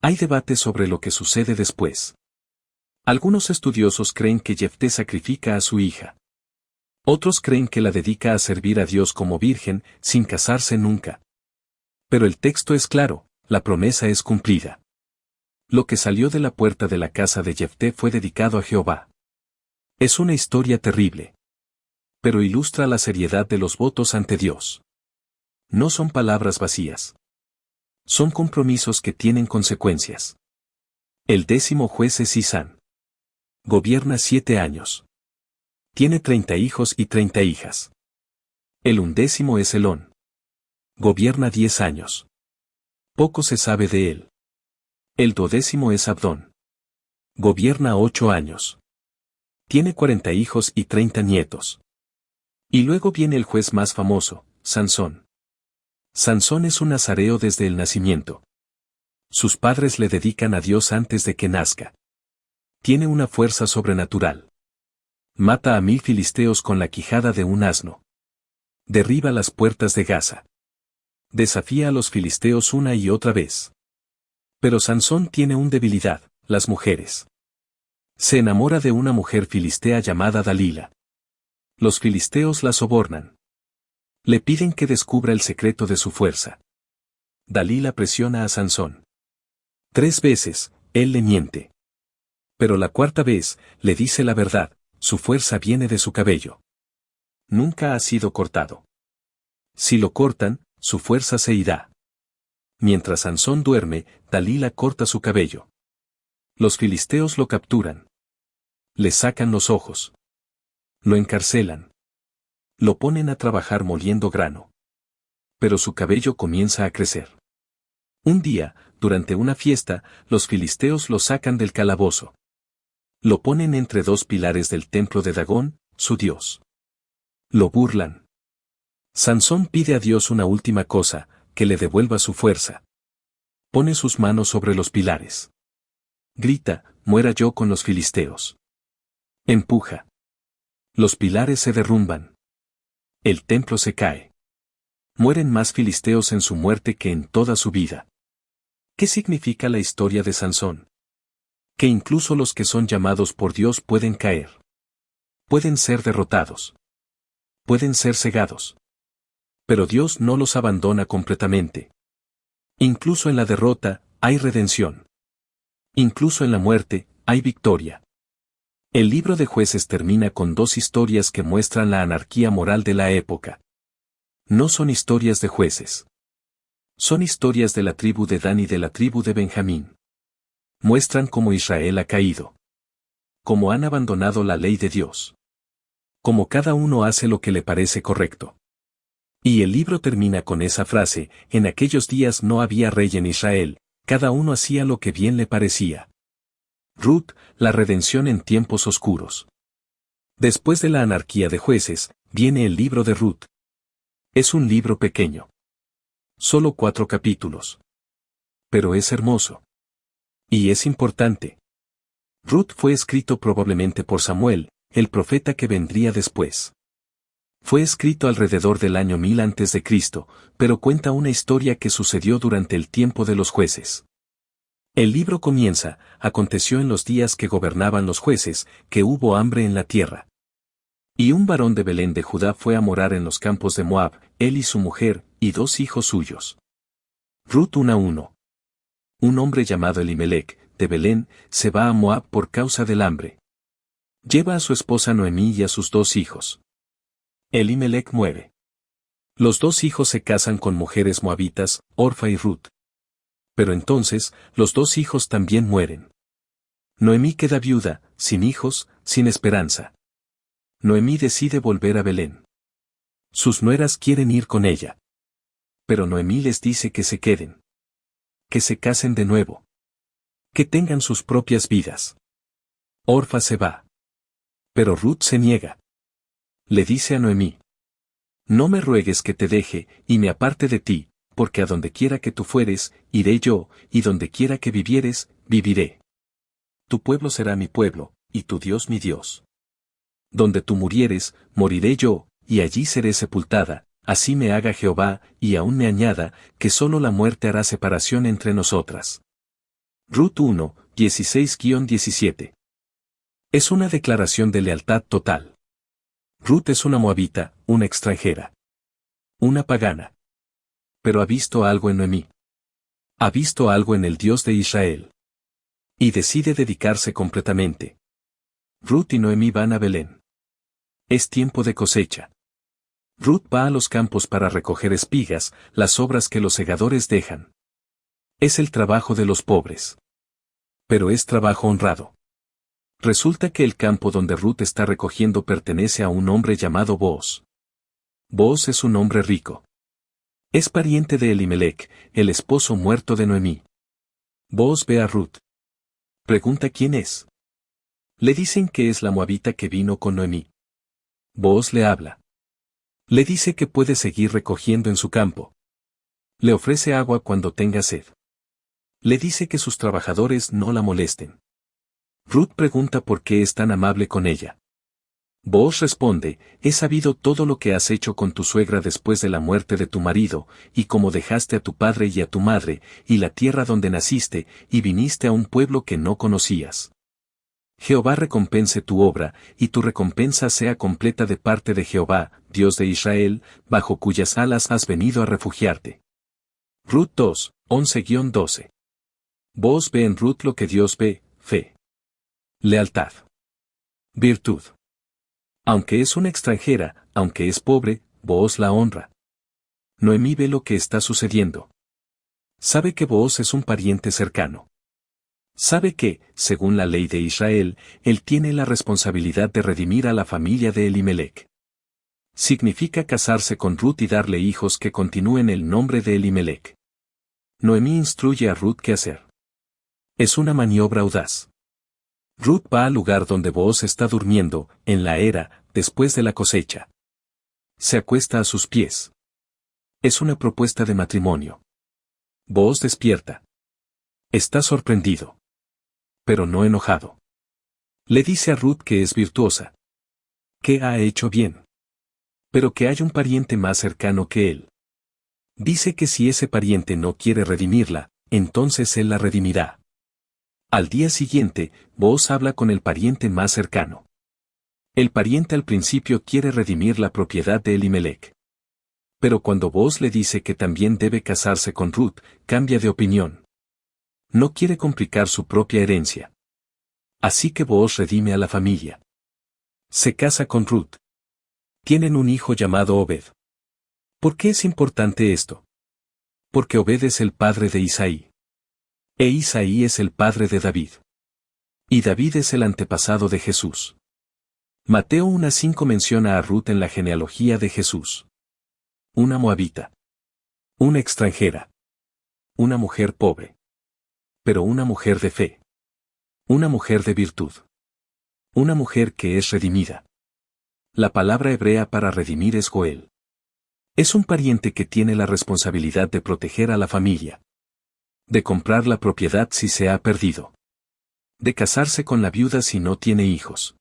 Hay debate sobre lo que sucede después. Algunos estudiosos creen que Jefté sacrifica a su hija. Otros creen que la dedica a servir a Dios como virgen, sin casarse nunca. Pero el texto es claro, la promesa es cumplida. Lo que salió de la puerta de la casa de Jefté fue dedicado a Jehová. Es una historia terrible. Pero ilustra la seriedad de los votos ante Dios. No son palabras vacías. Son compromisos que tienen consecuencias. El 10º juez es Isán. Gobierna 7 años. Tiene 30 hijos y 30 hijas. El 11º es Elón. Gobierna 10 años. Poco se sabe de él. El 12º es Abdón. Gobierna 8 años. Tiene 40 hijos y 30 nietos. Y luego viene el juez más famoso, Sansón. Sansón es un nazareo desde el nacimiento. Sus padres le dedican a Dios antes de que nazca. Tiene una fuerza sobrenatural. Mata a 1000 filisteos con la quijada de un asno. Derriba las puertas de Gaza. Desafía a los filisteos una y otra vez. Pero Sansón tiene una debilidad, las mujeres. Se enamora de una mujer filistea llamada Dalila. Los filisteos la sobornan. Le piden que descubra el secreto de su fuerza. Dalila presiona a Sansón. 3 veces, él le miente. Pero la 4ª vez, le dice la verdad, su fuerza viene de su cabello. Nunca ha sido cortado. Si lo cortan, su fuerza se irá. Mientras Sansón duerme, Dalila corta su cabello. Los filisteos lo capturan. Le sacan los ojos. Lo encarcelan. Lo ponen a trabajar moliendo grano. Pero su cabello comienza a crecer. Un día, durante una fiesta, los filisteos lo sacan del calabozo. Lo ponen entre 2 pilares del templo de Dagón, su dios. Lo burlan. Sansón pide a Dios una última cosa, que le devuelva su fuerza. Pone sus manos sobre los pilares. Grita, muera yo con los filisteos. Empuja. Los pilares se derrumban. El templo se cae. Mueren más filisteos en su muerte que en toda su vida. ¿Qué significa la historia de Sansón? Que incluso los que son llamados por Dios pueden caer. Pueden ser derrotados. Pueden ser cegados. Pero Dios no los abandona completamente. Incluso en la derrota, hay redención. Incluso en la muerte, hay victoria. El libro de Jueces termina con 2 historias que muestran la anarquía moral de la época. No son historias de jueces. Son historias de la tribu de Dan y de la tribu de Benjamín. Muestran cómo Israel ha caído. Cómo han abandonado la ley de Dios. Cómo cada uno hace lo que le parece correcto. Y el libro termina con esa frase, en aquellos días no había rey en Israel, cada uno hacía lo que bien le parecía. Ruth, la redención en tiempos oscuros. Después de la anarquía de jueces, viene el libro de Ruth. Es un libro pequeño. Solo 4 capítulos. Pero es hermoso. Y es importante. Ruth fue escrito probablemente por Samuel, el profeta que vendría después. Fue escrito alrededor del año 1000 a.C., pero cuenta una historia que sucedió durante el tiempo de los jueces. El libro comienza, aconteció en los días que gobernaban los jueces, que hubo hambre en la tierra. Y un varón de Belén de Judá fue a morar en los campos de Moab, él y su mujer, y 2 hijos suyos. Ruth 1:1. Un hombre llamado Elimelec, de Belén, se va a Moab por causa del hambre. Lleva a su esposa Noemí y a sus 2 hijos. Elimelec muere. Los 2 hijos se casan con mujeres moabitas, Orfa y Ruth. Pero entonces, los 2 hijos también mueren. Noemí queda viuda, sin hijos, sin esperanza. Noemí decide volver a Belén. Sus nueras quieren ir con ella. Pero Noemí les dice que se queden. Que se casen de nuevo. Que tengan sus propias vidas. Orfa se va. Pero Ruth se niega. Le dice a Noemí: no me ruegues que te deje, y me aparte de ti, porque a donde quiera que tú fueres, iré yo, y donde quiera que vivieres, viviré. Tu pueblo será mi pueblo, y tu Dios mi Dios. Donde tú murieres, moriré yo, y allí seré sepultada, así me haga Jehová, y aún me añada, que solo la muerte hará separación entre nosotras. Ruth 1, 16-17. Es una declaración de lealtad total. Ruth es una moabita, una extranjera. Una pagana. Pero ha visto algo en Noemí. Ha visto algo en el Dios de Israel. Y decide dedicarse completamente. Ruth y Noemí van a Belén. Es tiempo de cosecha. Ruth va a los campos para recoger espigas, las obras que los segadores dejan. Es el trabajo de los pobres. Pero es trabajo honrado. Resulta que el campo donde Ruth está recogiendo pertenece a un hombre llamado Booz. Booz es un hombre rico. Es pariente de Elimelec, el esposo muerto de Noemí. Booz ve a Ruth. Pregunta quién es. Le dicen que es la moabita que vino con Noemí. Booz le habla. Le dice que puede seguir recogiendo en su campo. Le ofrece agua cuando tenga sed. Le dice que sus trabajadores no la molesten. Ruth pregunta por qué es tan amable con ella. Booz responde, he sabido todo lo que has hecho con tu suegra después de la muerte de tu marido, y cómo dejaste a tu padre y a tu madre, y la tierra donde naciste, y viniste a un pueblo que no conocías. Jehová recompense tu obra, y tu recompensa sea completa de parte de Jehová, Dios de Israel, bajo cuyas alas has venido a refugiarte. Ruth 2, 11-12. Booz ve en Ruth lo que Dios ve, fe. Lealtad. Virtud. Aunque es una extranjera, aunque es pobre, Booz la honra. Noemí ve lo que está sucediendo. Sabe que Booz es un pariente cercano. Sabe que, según la ley de Israel, él tiene la responsabilidad de redimir a la familia de Elimelec. Significa casarse con Ruth y darle hijos que continúen el nombre de Elimelec. Noemí instruye a Ruth qué hacer. Es una maniobra audaz. Ruth va al lugar donde Booz está durmiendo, en la era, después de la cosecha. Se acuesta a sus pies. Es una propuesta de matrimonio. Booz despierta. Está sorprendido. Pero no enojado. Le dice a Ruth que es virtuosa. Que ha hecho bien. Pero que hay un pariente más cercano que él. Dice que si ese pariente no quiere redimirla, entonces él la redimirá. Al día siguiente, Booz habla con el pariente más cercano. El pariente al principio quiere redimir la propiedad de Elimelec. Pero cuando Booz le dice que también debe casarse con Ruth, cambia de opinión. No quiere complicar su propia herencia. Así que Booz redime a la familia. Se casa con Ruth. Tienen un hijo llamado Obed. ¿Por qué es importante esto? Porque Obed es el padre de Isaí. E Isaí es el padre de David. Y David es el antepasado de Jesús. Mateo 1:5 menciona a Ruth en la genealogía de Jesús. Una moabita. Una extranjera. Una mujer pobre. Pero una mujer de fe. Una mujer de virtud. Una mujer que es redimida. La palabra hebrea para redimir es Goel. Es un pariente que tiene la responsabilidad de proteger a la familia. De comprar la propiedad si se ha perdido. De casarse con la viuda si no tiene hijos.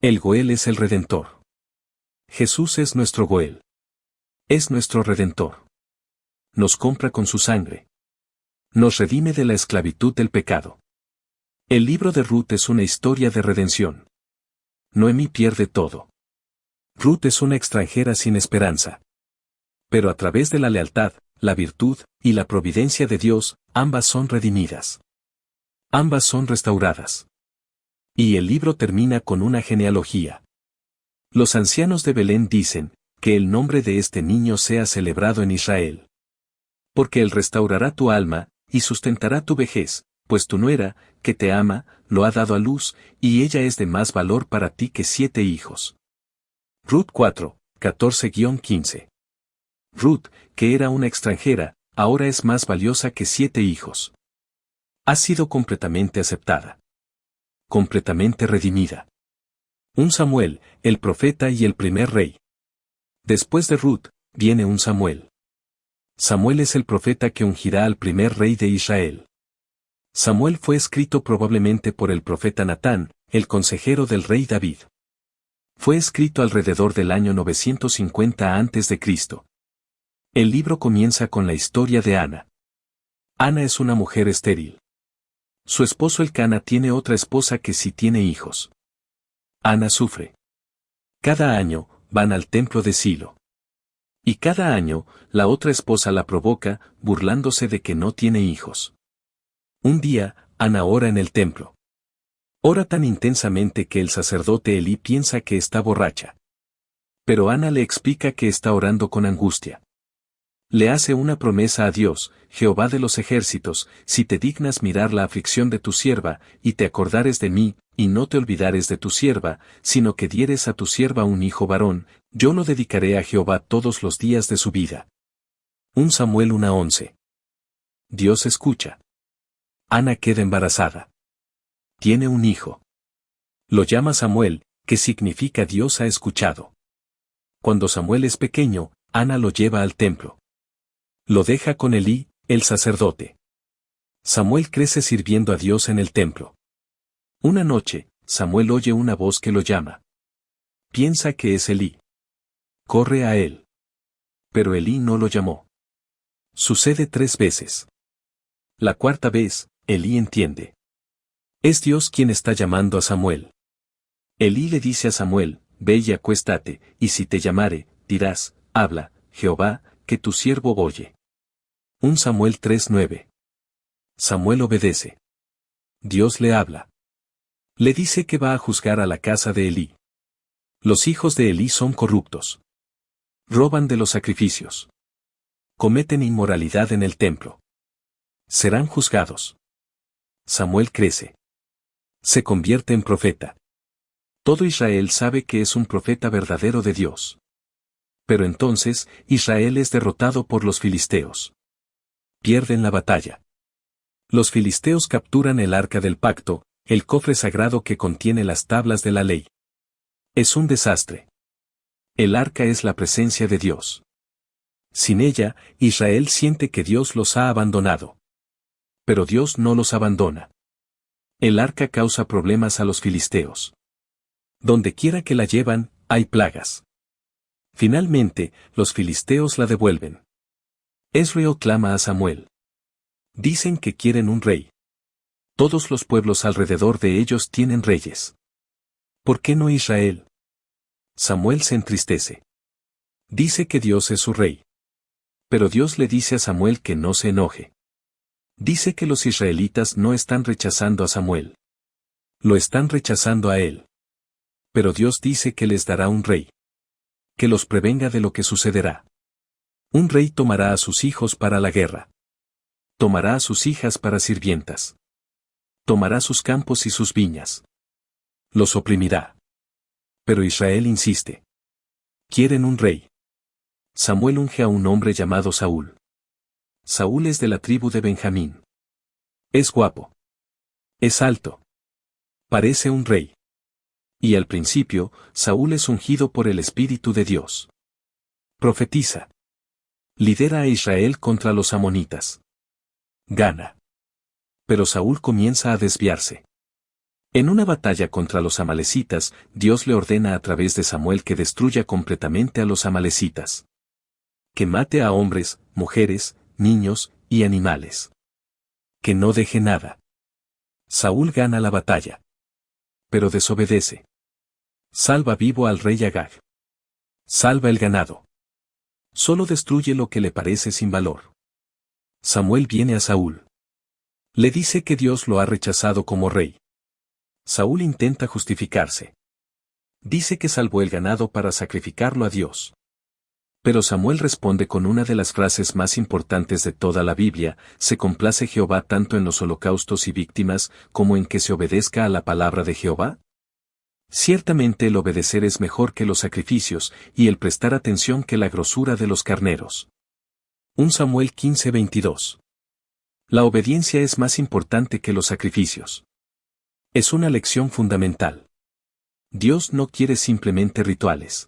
El Goel es el Redentor. Jesús es nuestro Goel. Es nuestro Redentor. Nos compra con su sangre. Nos redime de la esclavitud del pecado. El libro de Ruth es una historia de redención. Noemí pierde todo. Ruth es una extranjera sin esperanza. Pero a través de la lealtad, la virtud y la providencia de Dios, ambas son redimidas. Ambas son restauradas. Y el libro termina con una genealogía. Los ancianos de Belén dicen, que el nombre de este niño sea celebrado en Israel. Porque él restaurará tu alma, y sustentará tu vejez, pues tu nuera, que te ama, lo ha dado a luz, y ella es de más valor para ti que 7 hijos. Ruth 4, 14-15. Ruth, que era una extranjera, ahora es más valiosa que 7 hijos. Ha sido completamente aceptada. Completamente redimida. Un Samuel, el profeta y el primer rey. Después de Ruth, viene un Samuel. Samuel es el profeta que ungirá al primer rey de Israel. Samuel fue escrito probablemente por el profeta Natán, el consejero del rey David. Fue escrito alrededor del año 950 a.C. El libro comienza con la historia de Ana. Ana es una mujer estéril. Su esposo Elcana tiene otra esposa que sí tiene hijos. Ana sufre. Cada año, van al templo de Silo. Y cada año, la otra esposa la provoca, burlándose de que no tiene hijos. Un día, Ana ora en el templo. Ora tan intensamente que el sacerdote Elí piensa que está borracha. Pero Ana le explica que está orando con angustia. Le hace una promesa a Dios, Jehová de los ejércitos: si te dignas mirar la aflicción de tu sierva, y te acordares de mí, y no te olvidares de tu sierva, sino que dieres a tu sierva un hijo varón, yo lo dedicaré a Jehová todos los días de su vida. 1 Samuel 1:11. Dios escucha. Ana queda embarazada. Tiene un hijo. Lo llama Samuel, que significa Dios ha escuchado. Cuando Samuel es pequeño, Ana lo lleva al templo. Lo deja con Elí, el sacerdote. Samuel crece sirviendo a Dios en el templo. Una noche, Samuel oye una voz que lo llama. Piensa que es Elí. Corre a él. Pero Elí no lo llamó. Sucede 3 veces. La cuarta vez, Elí entiende. Es Dios quien está llamando a Samuel. Elí le dice a Samuel: ve y acuéstate, y si te llamare, dirás: habla, Jehová, que tu siervo oye. 1 Samuel 3:9. Samuel obedece. Dios le habla. Le dice que va a juzgar a la casa de Elí. Los hijos de Elí son corruptos. Roban de los sacrificios. Cometen inmoralidad en el templo. Serán juzgados. Samuel crece. Se convierte en profeta. Todo Israel sabe que es un profeta verdadero de Dios. Pero entonces, Israel es derrotado por los filisteos. Pierden la batalla. Los filisteos capturan el arca del pacto, el cofre sagrado que contiene las tablas de la ley. Es un desastre. El arca es la presencia de Dios. Sin ella, Israel siente que Dios los ha abandonado. Pero Dios no los abandona. El arca causa problemas a los filisteos. Donde quiera que la llevan, hay plagas. Finalmente, los filisteos la devuelven. Esreo clama a Samuel. Dicen que quieren un rey. Todos los pueblos alrededor de ellos tienen reyes. ¿Por qué no Israel? Samuel se entristece. Dice que Dios es su rey. Pero Dios le dice a Samuel que no se enoje. Dice que los israelitas no están rechazando a Samuel. Lo están rechazando a él. Pero Dios dice que les dará un rey. Que los prevenga de lo que sucederá. Un rey tomará a sus hijos para la guerra. Tomará a sus hijas para sirvientas. Tomará sus campos y sus viñas. Los oprimirá. Pero Israel insiste. Quieren un rey. Samuel unge a un hombre llamado Saúl. Saúl es de la tribu de Benjamín. Es guapo. Es alto. Parece un rey. Y al principio, Saúl es ungido por el Espíritu de Dios. Profetiza. Lidera a Israel contra los amonitas. Gana. Pero Saúl comienza a desviarse. En una batalla contra los amalecitas, Dios le ordena a través de Samuel que destruya completamente a los amalecitas. Que mate a hombres, mujeres, niños y animales. Que no deje nada. Saúl gana la batalla. Pero desobedece. Salva vivo al rey Agag. Salva el ganado. Solo destruye lo que le parece sin valor. Samuel viene a Saúl. Le dice que Dios lo ha rechazado como rey. Saúl intenta justificarse. Dice que salvó el ganado para sacrificarlo a Dios. Pero Samuel responde con una de las frases más importantes de toda la Biblia: ¿se complace Jehová tanto en los holocaustos y víctimas, como en que se obedezca a la palabra de Jehová? Ciertamente el obedecer es mejor que los sacrificios, y el prestar atención que la grosura de los carneros. 1 Samuel 15:22. La obediencia es más importante que los sacrificios. Es una lección fundamental. Dios no quiere simplemente rituales.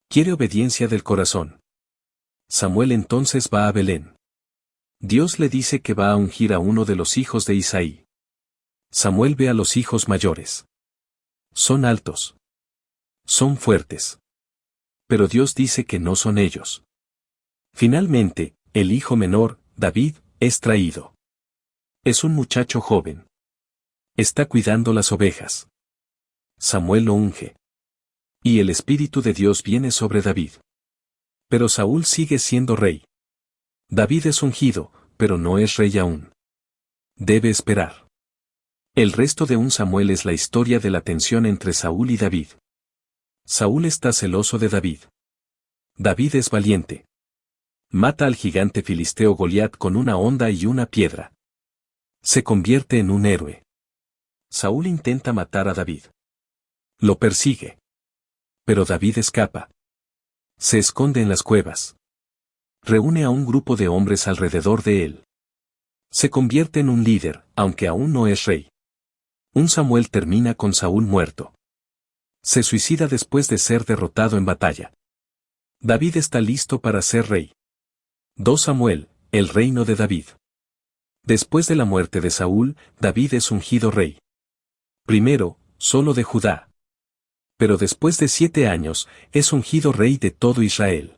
Quiere obediencia del corazón. Samuel entonces va a Belén. Dios le dice que va a ungir a uno de los hijos de Isaí. Samuel ve a los hijos mayores. Son altos. Son fuertes. Pero Dios dice que no son ellos. Finalmente, el hijo menor, David, es traído. Es un muchacho joven. Está cuidando las ovejas. Samuel lo unge. Y el Espíritu de Dios viene sobre David. Pero Saúl sigue siendo rey. David es ungido, pero no es rey aún. Debe esperar. El resto de un Samuel es la historia de la tensión entre Saúl y David. Saúl está celoso de David. David es valiente. Mata al gigante filisteo Goliat con una honda y una piedra. Se convierte en un héroe. Saúl intenta matar a David. Lo persigue. Pero David escapa. Se esconde en las cuevas. Reúne a un grupo de hombres alrededor de él. Se convierte en un líder, aunque aún no es rey. Un Samuel termina con Saúl muerto. Se suicida después de ser derrotado en batalla. David está listo para ser rey. 2 Samuel, el reino de David. Después de la muerte de Saúl, David es ungido rey. Primero, solo de Judá. Pero después de 7 años, es ungido rey de todo Israel.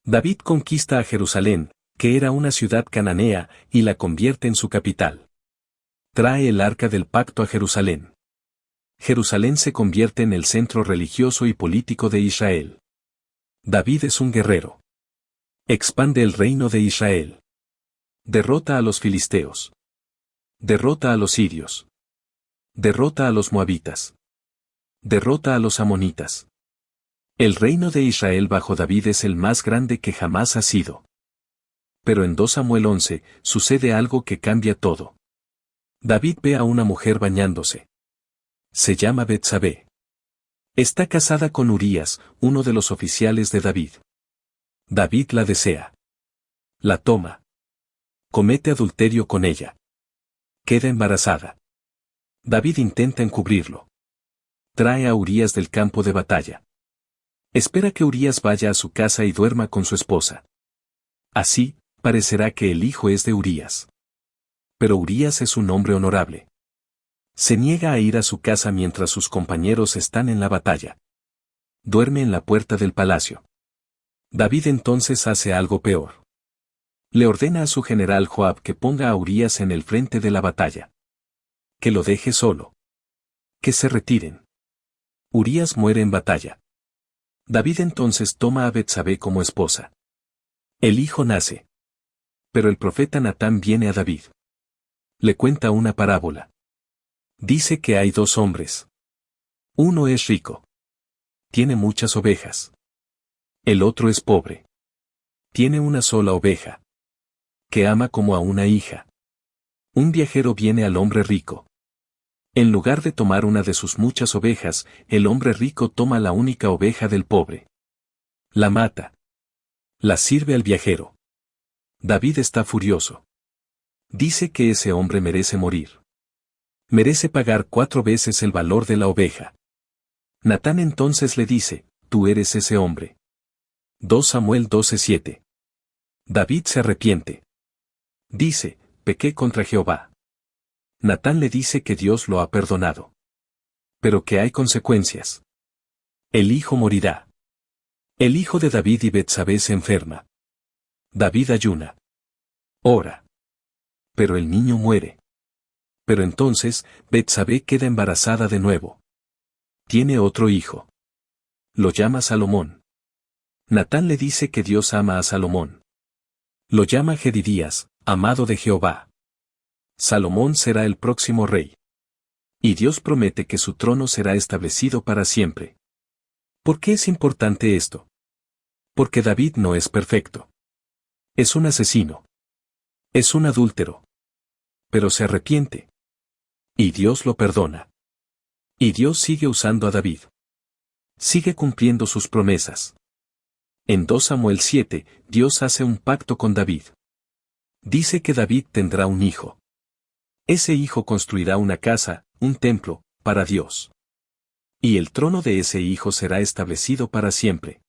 David conquista a Jerusalén, que era una ciudad cananea, y la convierte en su capital. Trae el arca del pacto a Jerusalén. Jerusalén se convierte en el centro religioso y político de Israel. David es un guerrero. Expande el reino de Israel. Derrota a los filisteos. Derrota a los sirios. Derrota a los moabitas. Derrota a los amonitas. El reino de Israel bajo David es el más grande que jamás ha sido. Pero en 2 Samuel 11, sucede algo que cambia todo. David ve a una mujer bañándose. Se llama Betsabé. Está casada con Urías, uno de los oficiales de David. David la desea. La toma. Comete adulterio con ella. Queda embarazada. David intenta encubrirlo. Trae a Urías del campo de batalla. Espera que Urías vaya a su casa y duerma con su esposa. Así, parecerá que el hijo es de Urías. Pero Urías es un hombre honorable. Se niega a ir a su casa mientras sus compañeros están en la batalla. Duerme en la puerta del palacio. David entonces hace algo peor. Le ordena a su general Joab que ponga a Urías en el frente de la batalla. Que lo deje solo. Que se retiren. Urías muere en batalla. David entonces toma a Betsabé como esposa. El hijo nace. Pero el profeta Natán viene a David. Le cuenta una parábola. Dice que hay 2 hombres. Uno es rico. Tiene muchas ovejas. El otro es pobre. Tiene una sola oveja. Que ama como a una hija. Un viajero viene al hombre rico. En lugar de tomar una de sus muchas ovejas, el hombre rico toma la única oveja del pobre. La mata. La sirve al viajero. David está furioso. Dice que ese hombre merece morir. Merece pagar 4 veces el valor de la oveja. Natán entonces le dice, tú eres ese hombre. 2 Samuel 12:7. David se arrepiente. Dice, pequé contra Jehová. Natán le dice que Dios lo ha perdonado. Pero que hay consecuencias. El hijo morirá. El hijo de David y Betsabé se enferma. David ayuna. Ora. Pero el niño muere. Pero entonces, Betsabé queda embarazada de nuevo. Tiene otro hijo. Lo llama Salomón. Natán le dice que Dios ama a Salomón. Lo llama Jedidías, amado de Jehová. Salomón será el próximo rey. Y Dios promete que su trono será establecido para siempre. ¿Por qué es importante esto? Porque David no es perfecto. Es un asesino. Es un adúltero. Pero se arrepiente. Y Dios lo perdona. Y Dios sigue usando a David. Sigue cumpliendo sus promesas. En 2 Samuel 7, Dios hace un pacto con David. Dice que David tendrá un hijo. Ese hijo construirá una casa, un templo, para Dios. Y el trono de ese hijo será establecido para siempre.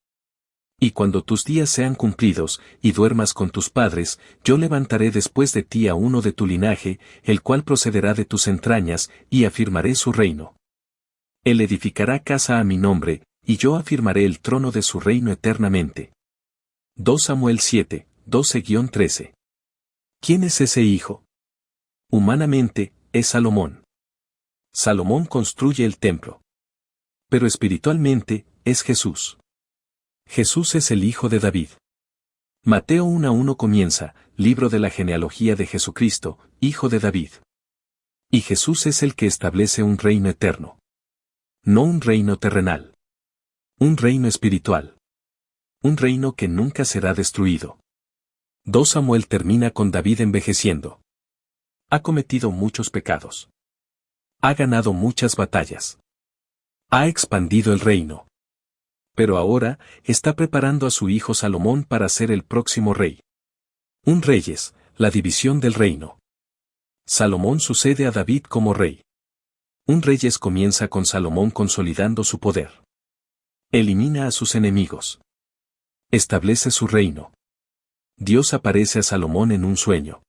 Y cuando tus días sean cumplidos, y duermas con tus padres, yo levantaré después de ti a uno de tu linaje, el cual procederá de tus entrañas, y afirmaré su reino. Él edificará casa a mi nombre, y yo afirmaré el trono de su reino eternamente. 2 Samuel 7, 12-13. ¿Quién es ese hijo? Humanamente, es Salomón. Salomón construye el templo. Pero espiritualmente, es Jesús. Jesús es el hijo de David. Mateo 1:1 comienza, libro de la genealogía de Jesucristo, hijo de David. Y Jesús es el que establece un reino eterno. No un reino terrenal. Un reino espiritual. Un reino que nunca será destruido. 2 Samuel termina con David envejeciendo. Ha cometido muchos pecados. Ha ganado muchas batallas. Ha expandido el reino. Pero ahora, está preparando a su hijo Salomón para ser el próximo rey. Un Reyes, la división del reino. Salomón sucede a David como rey. Un Reyes comienza con Salomón consolidando su poder. Elimina a sus enemigos. Establece su reino. Dios aparece a Salomón en un sueño.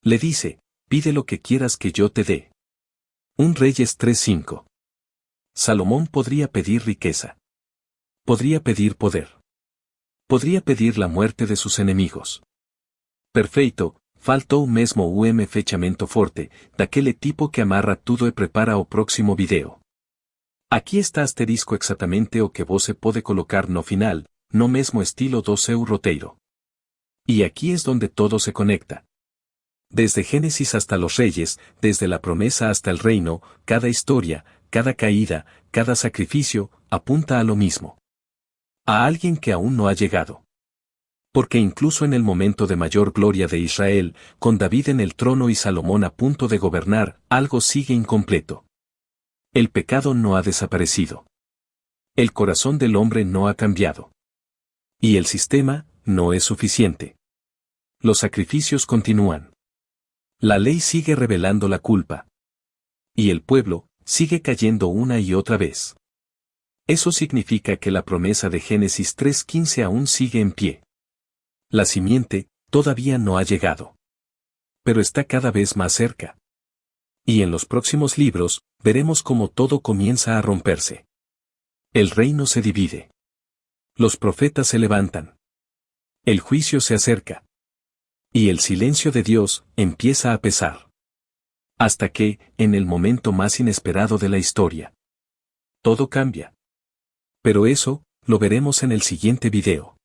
Le dice, pide lo que quieras que yo te dé. Un Reyes 3:5. Salomón podría pedir riqueza. Podría pedir poder. Podría pedir la muerte de sus enemigos. Perfeito, faltou mesmo fechamento forte, daquele tipo que amarra tudo e prepara o próximo video. Aquí está asterisco exactamente o que você pode colocar no final, no mesmo estilo do seu roteiro. Y aquí es donde todo se conecta. Desde Génesis hasta los reyes, desde la promesa hasta el reino, cada historia, cada caída, cada sacrificio, apunta a lo mismo. A alguien que aún no ha llegado. Porque incluso en el momento de mayor gloria de Israel, con David en el trono y Salomón a punto de gobernar, algo sigue incompleto. El pecado no ha desaparecido. El corazón del hombre no ha cambiado. Y el sistema, no es suficiente. Los sacrificios continúan. La ley sigue revelando la culpa. Y el pueblo, sigue cayendo una y otra vez. Eso significa que la promesa de Génesis 3:15 aún sigue en pie. La simiente, todavía no ha llegado. Pero está cada vez más cerca. Y en los próximos libros, veremos cómo todo comienza a romperse. El reino se divide. Los profetas se levantan. El juicio se acerca. Y el silencio de Dios empieza a pesar. Hasta que, en el momento más inesperado de la historia, todo cambia. Pero eso, lo veremos en el siguiente video.